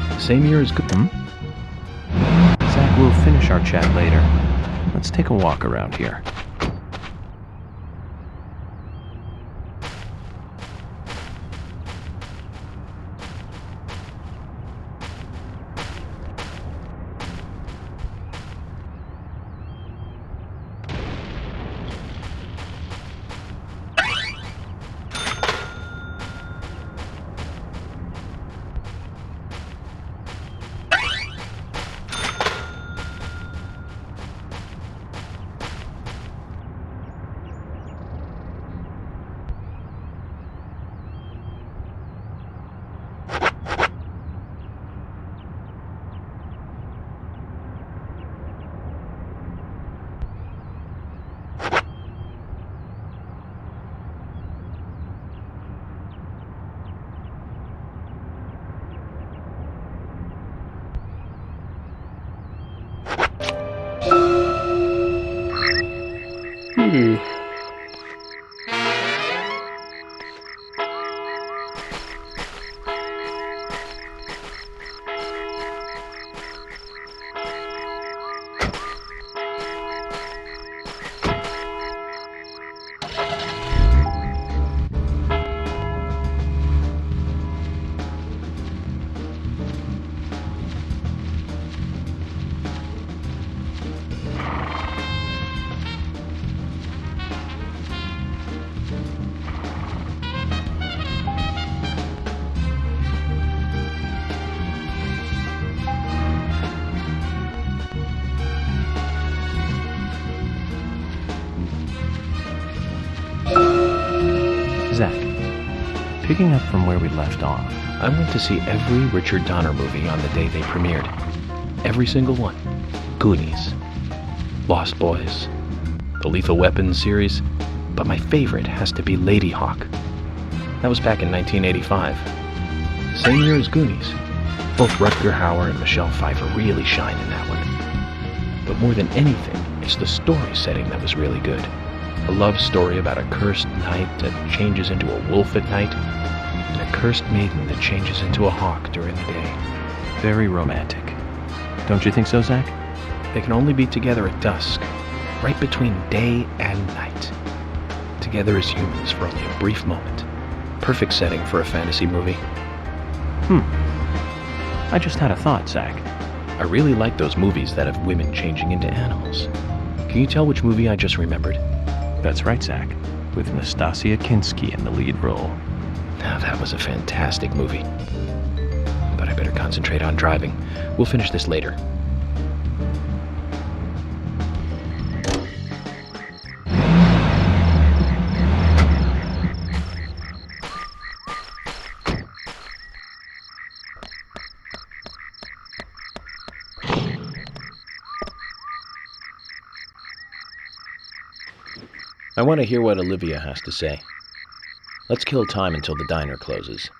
The same year as Zach, we'll finish our chat later. Let's take a walk around here. Zach, picking up from where we left off, I went to see every Richard Donner movie on the day they premiered. Every single one. Goonies, Lost Boys, the Lethal Weapon series, but my favorite has to be Lady Hawk. That was back in 1985. The same year as Goonies. Both Rutger Hauer and Michelle Pfeiffer really shine in that one. But more than anything, it's the story setting that was really good. A love story about a cursed knight that changes into a wolf at night, and a cursed maiden that changes into a hawk during the day. Very romantic. Don't you think so, Zach? They can only be together at dusk, right between day and night. Together as humans for only a brief moment. Perfect setting for a fantasy movie. I just had a thought, Zach. I really like those movies that have women changing into animals. Can you tell which movie I just remembered? That's right, Zach. With Nastasia Kinski in the lead role. Now, that was a fantastic movie. But I better concentrate on driving. We'll finish this later. I want to hear what Olivia has to say. Let's kill time until the diner closes.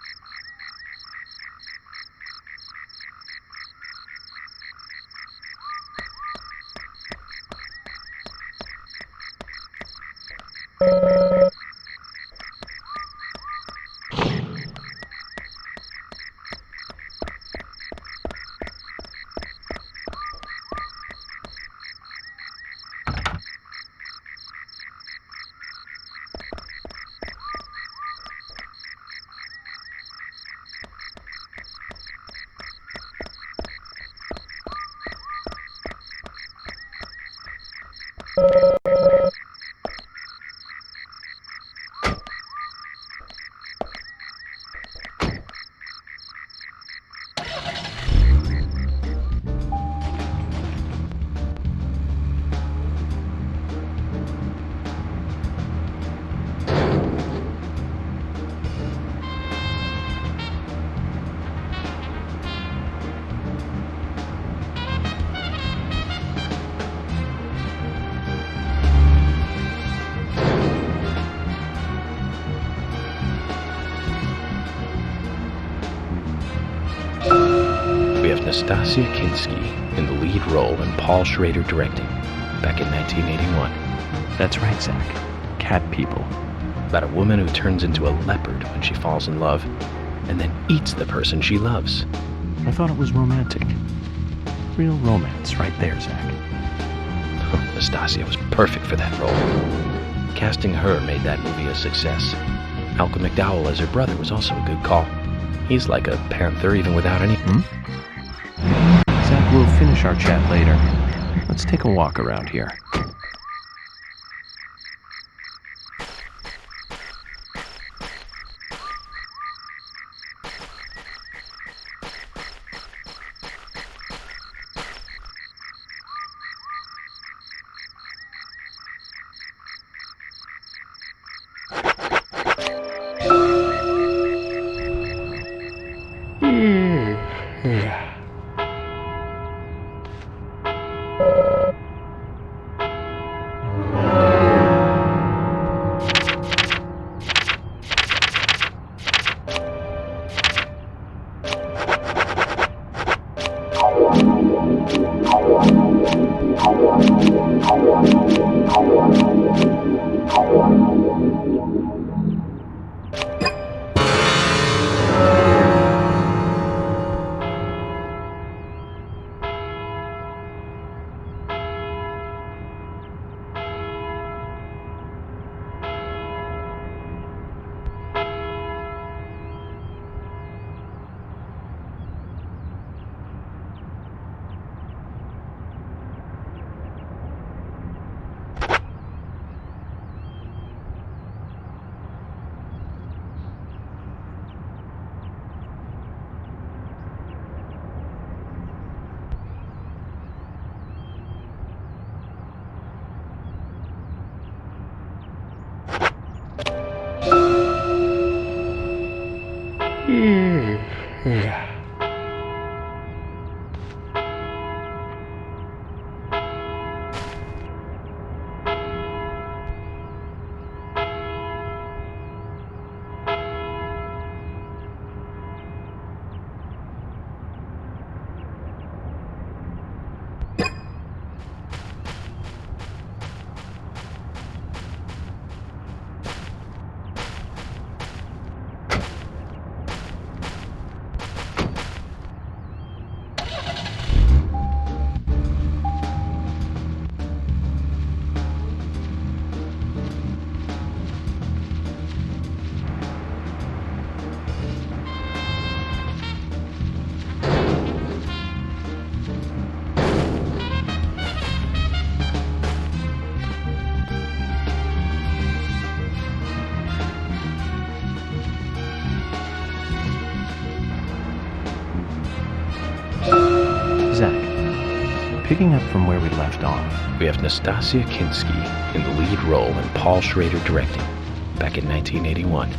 Nastasia Kinski in the lead role and Paul Schrader directing, back in 1981. That's right, Zach. Cat People. About a woman who turns into a leopard when she falls in love, and then eats the person she loves. I thought it was romantic. Real romance right there, Zach. Oh, Nastasia was perfect for that role. Casting her made that movie a success. Malcolm McDowell as her brother was also a good call. He's like a panther even without any... Zach, we'll finish our chat later. Let's take a walk around here. Picking up from where we left off, we have Nastasia Kinski in the lead role and Paul Schrader directing, back in 1981.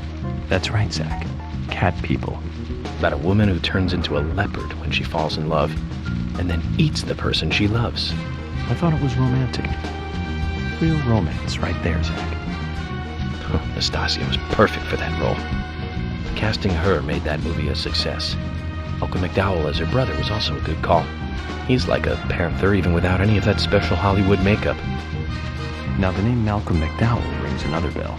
That's right, Zach. Cat People. About a woman who turns into a leopard when she falls in love, and then eats the person she loves. I thought it was romantic. Real romance right there, Zach. Oh, Nastasia was perfect for that role. Casting her made that movie a success. Malcolm McDowell as her brother was also a good call. He's like a panther even without any of that special Hollywood makeup. Now the name Malcolm McDowell rings another bell.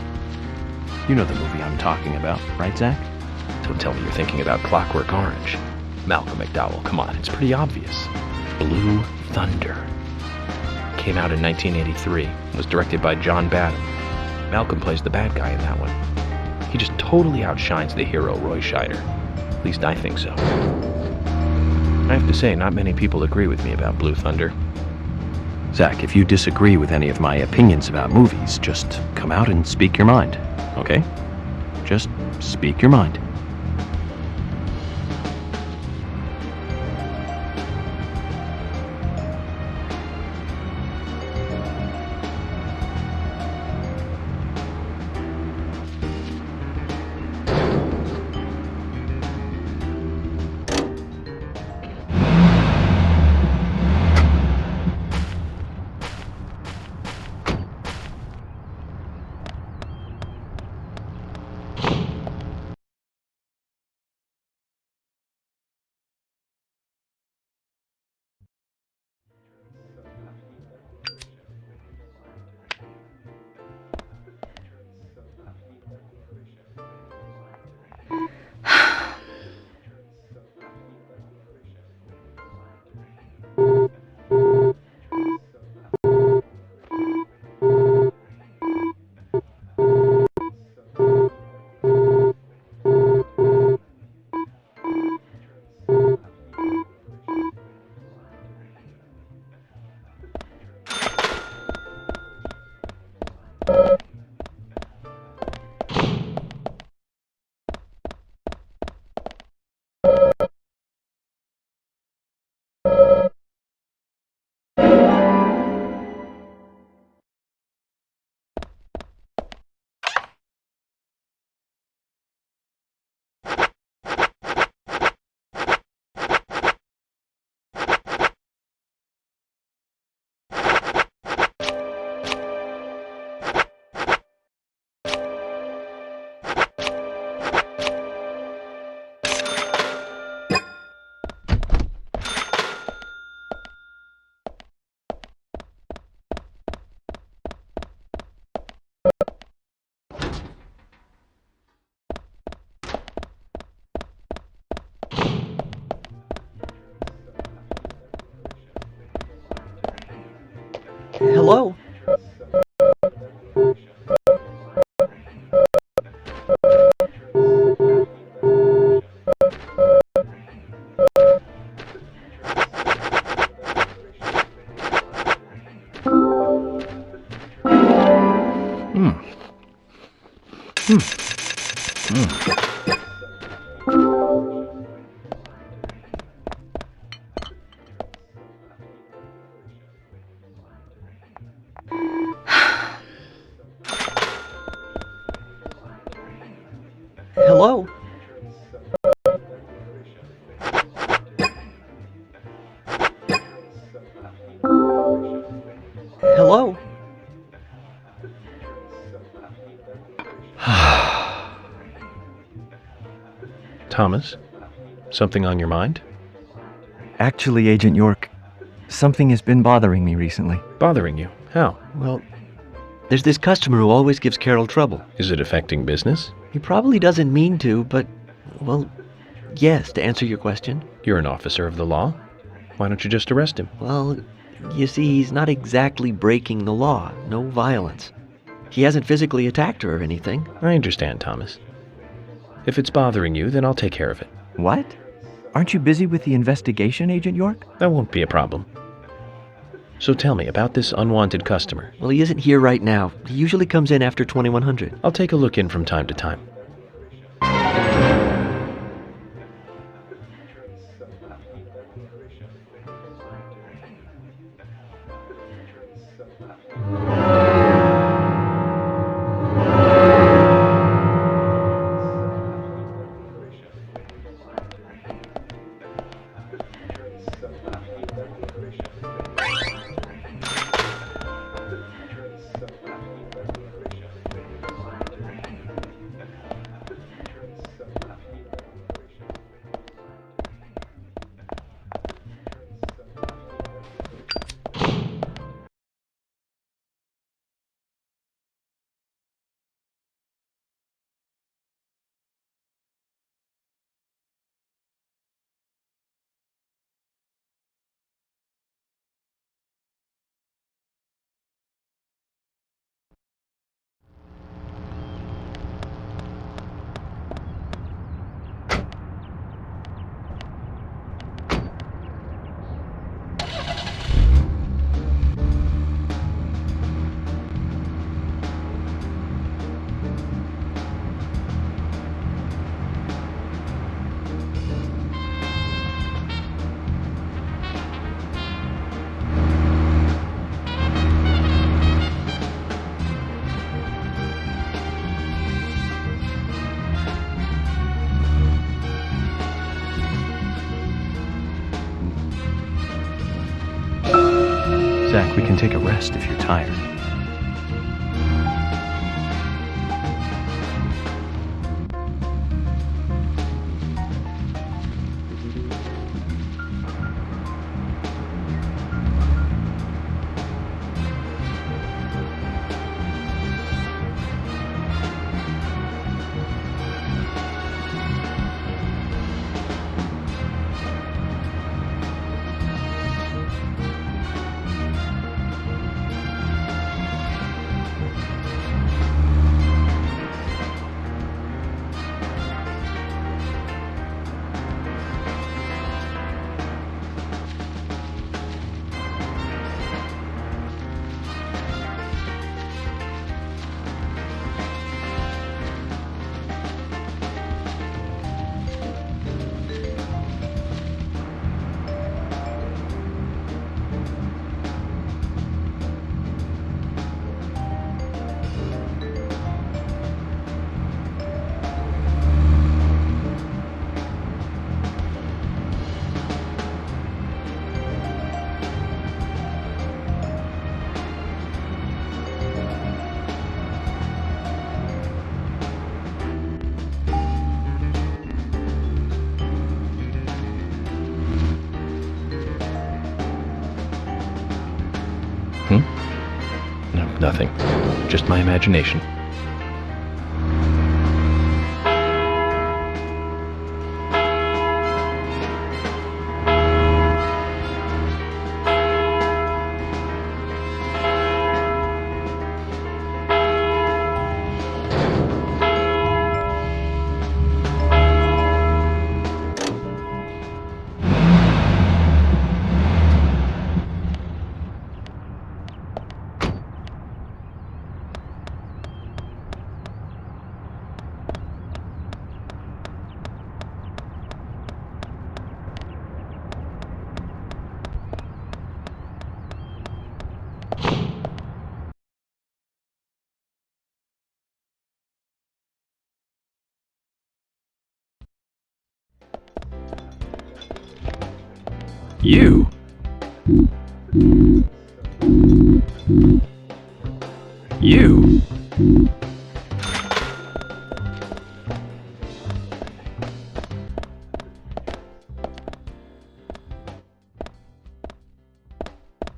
You know the movie I'm talking about, right, Zach? Don't tell me you're thinking about Clockwork Orange. Malcolm McDowell, come on, it's pretty obvious. Blue Thunder. Came out in 1983, was directed by John Badham. Malcolm plays the bad guy in that one. He just totally outshines the hero Roy Scheider. At least I think so. I have to say, not many people agree with me about Blue Thunder. Zach, if you disagree with any of my opinions about movies, just come out and speak your mind, okay? Just speak your mind. Hello? Hello? Hello? Thomas, something on your mind? Actually, Agent York, something has been bothering me recently. Bothering you? How? Well, there's this customer who always gives Carol trouble. Is it affecting business? He probably doesn't mean to, but, well, yes, to answer your question. You're an officer of the law. Why don't you just arrest him? Well, you see, he's not exactly breaking the law. No violence. He hasn't physically attacked her or anything. I understand, Thomas. If it's bothering you, then I'll take care of it. What? Aren't you busy with the investigation, Agent York? That won't be a problem. So tell me about this unwanted customer. Well, he isn't here right now. He usually comes in after 2100. I'll take a look in from time to time. Zach, we can take a rest if you're tired. No, nothing. Just my imagination. You? You?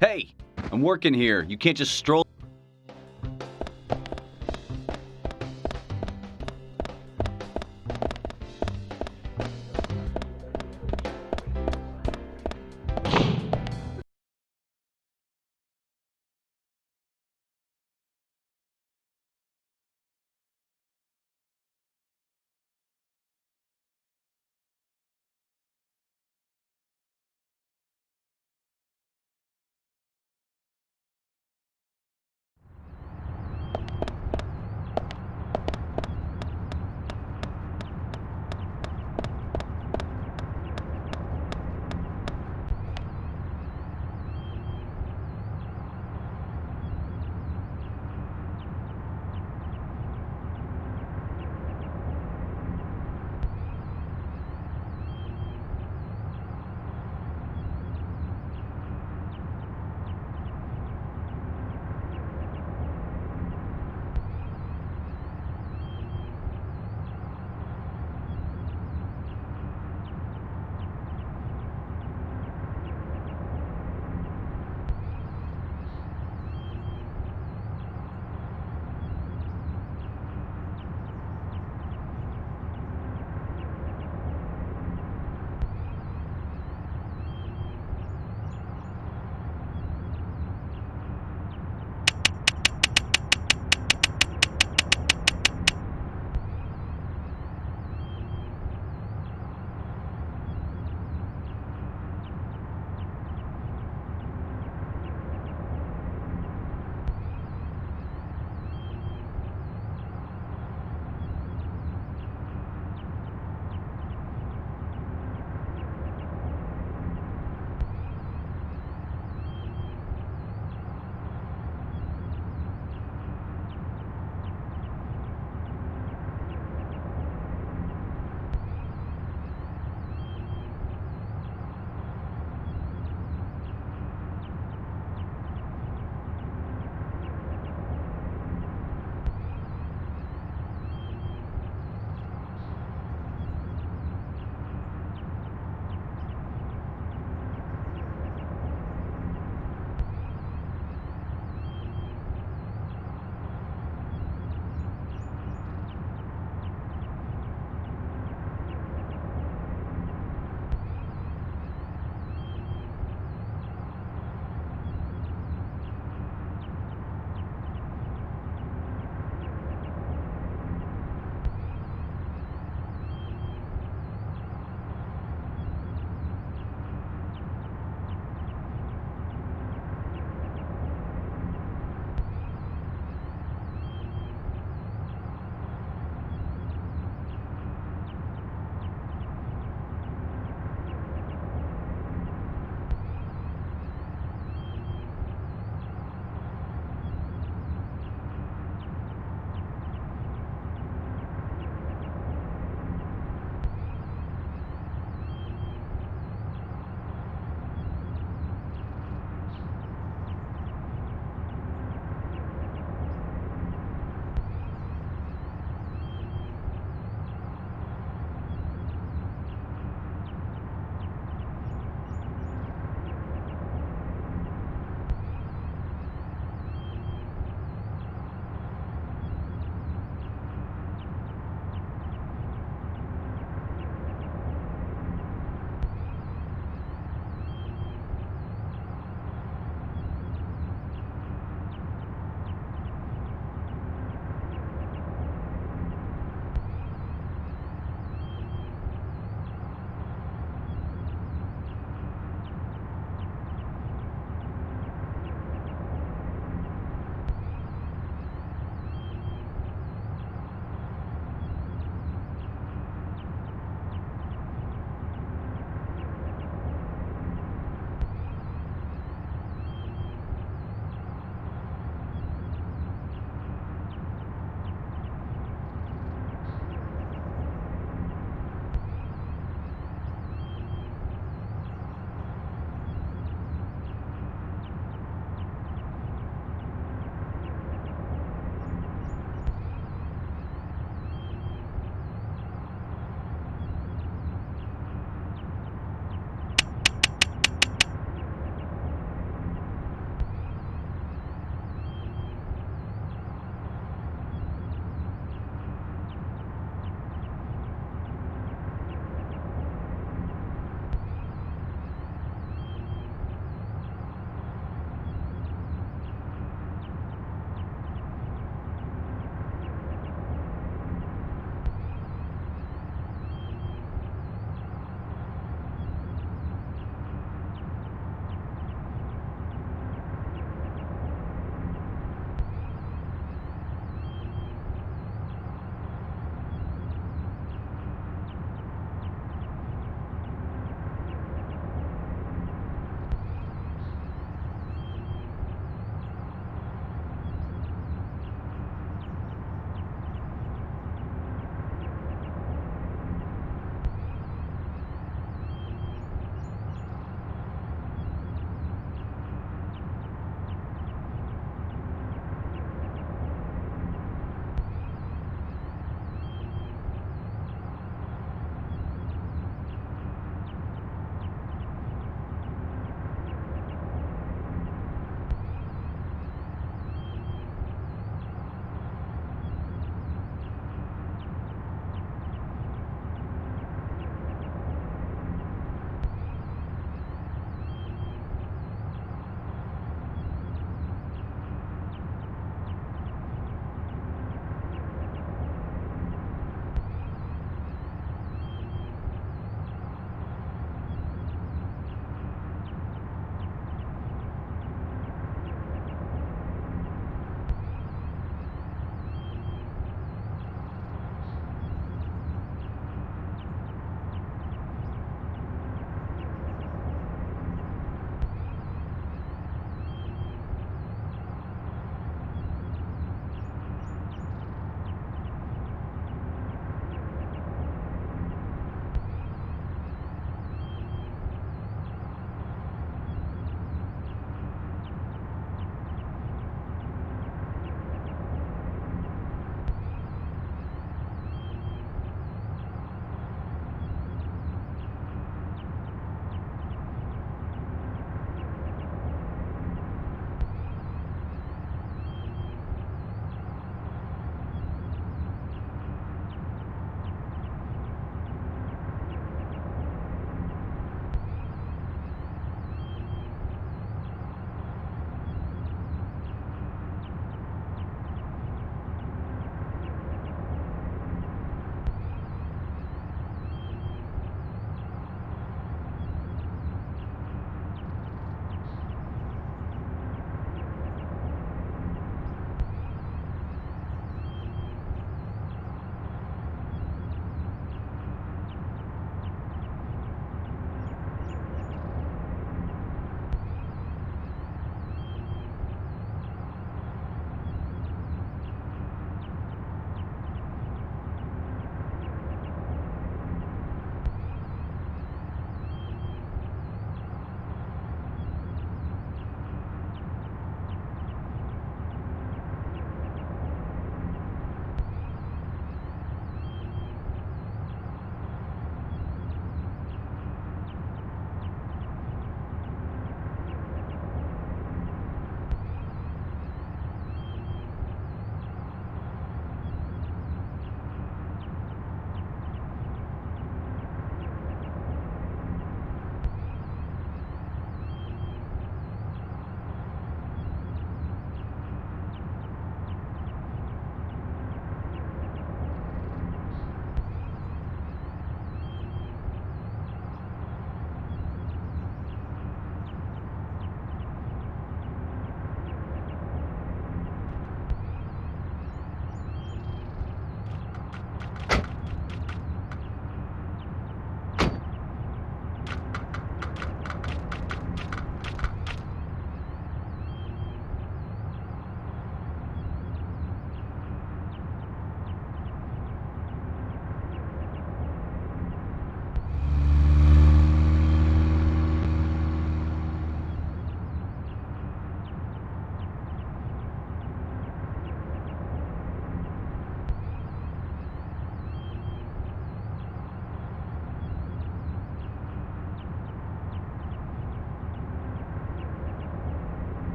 Hey, I'm working here. You can't just stroll.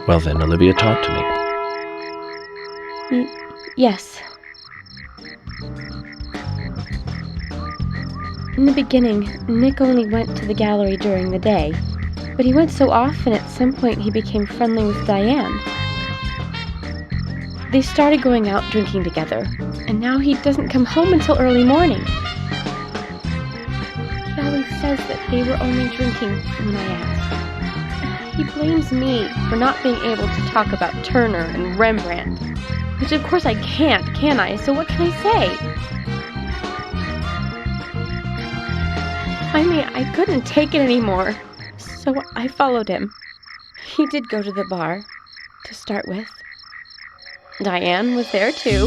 Well then, Olivia, talk to me. Yes. In the beginning, Nick only went to the gallery during the day, but he went so often at some point he became friendly with Diane. They started going out drinking together, and now he doesn't come home until early morning. He always says that they were only drinking when I ask. He blames me for not being able to talk about Turner and Rembrandt, which of course I can't, can I? So what can I say? Finally, I couldn't take it anymore, so I followed him. He did go to the bar, to start with. Diane was there too,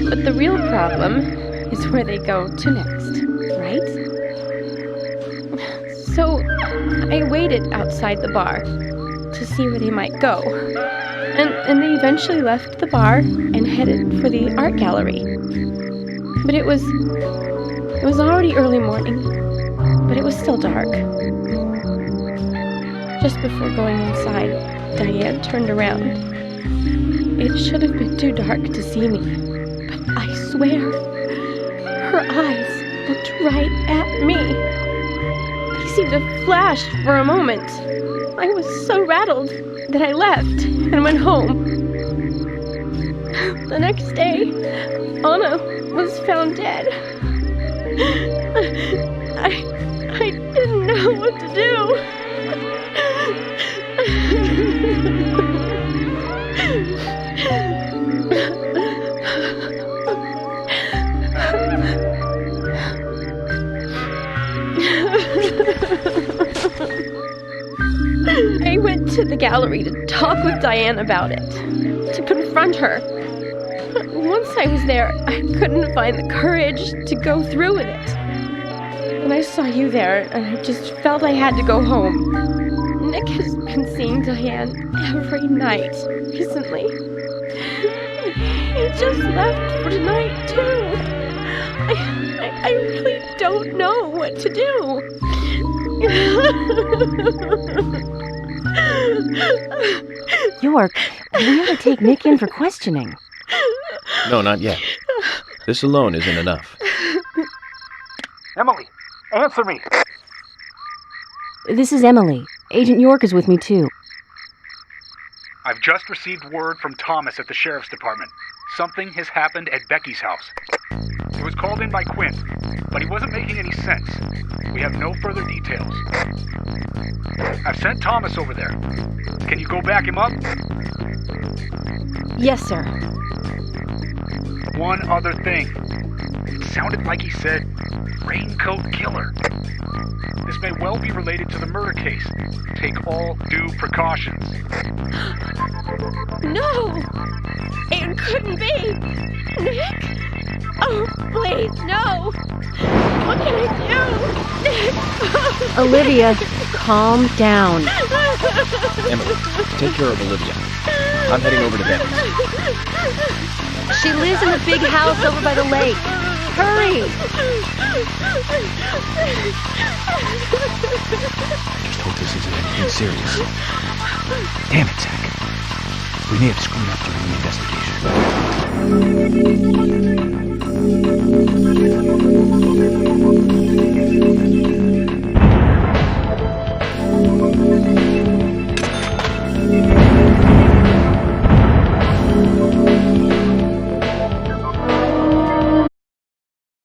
but the real problem is where they go to next, right? So I waited outside the bar to see where they might go, and they eventually left the bar and headed for the art gallery. But it was already early morning, but it was still dark. Just before going inside, Diane turned around. It should have been too dark to see me, but I swear, her eyes looked right at me. They seemed to flash for a moment. I was so rattled that I left and went home. The next day, Anna was found dead. I didn't know what to do. I went to the gallery to talk with Diane about it, to confront her. But once I was there, I couldn't find the courage to go through with it. And I saw you there, and I just felt I had to go home. Nick has been seeing Diane every night recently. He just left for tonight, too. I really don't know what to do. York, we ought to take Nick in for questioning. No, not yet. This alone isn't enough. Emily, answer me! This is Emily. Agent York is with me, too. I've just received word from Thomas at the sheriff's department. Something has happened at Becky's house. It was called in by Quinn, but he wasn't making any sense. We have no further details. I've sent Thomas over there. Can you go back him up? Yes, sir. One other thing. It sounded like he said, Raincoat Killer. This may well be related to the murder case. Take all due precautions. No! It couldn't be! Nick? Oh, please, no! What can I do? Nick! Olivia, calm down. Emily, take care of Olivia. I'm heading over to Becky's. She lives in the big house over by the lake. Hurry! Just hope this isn't anything serious. Damn it, Zach. We may have screwed up during the investigation.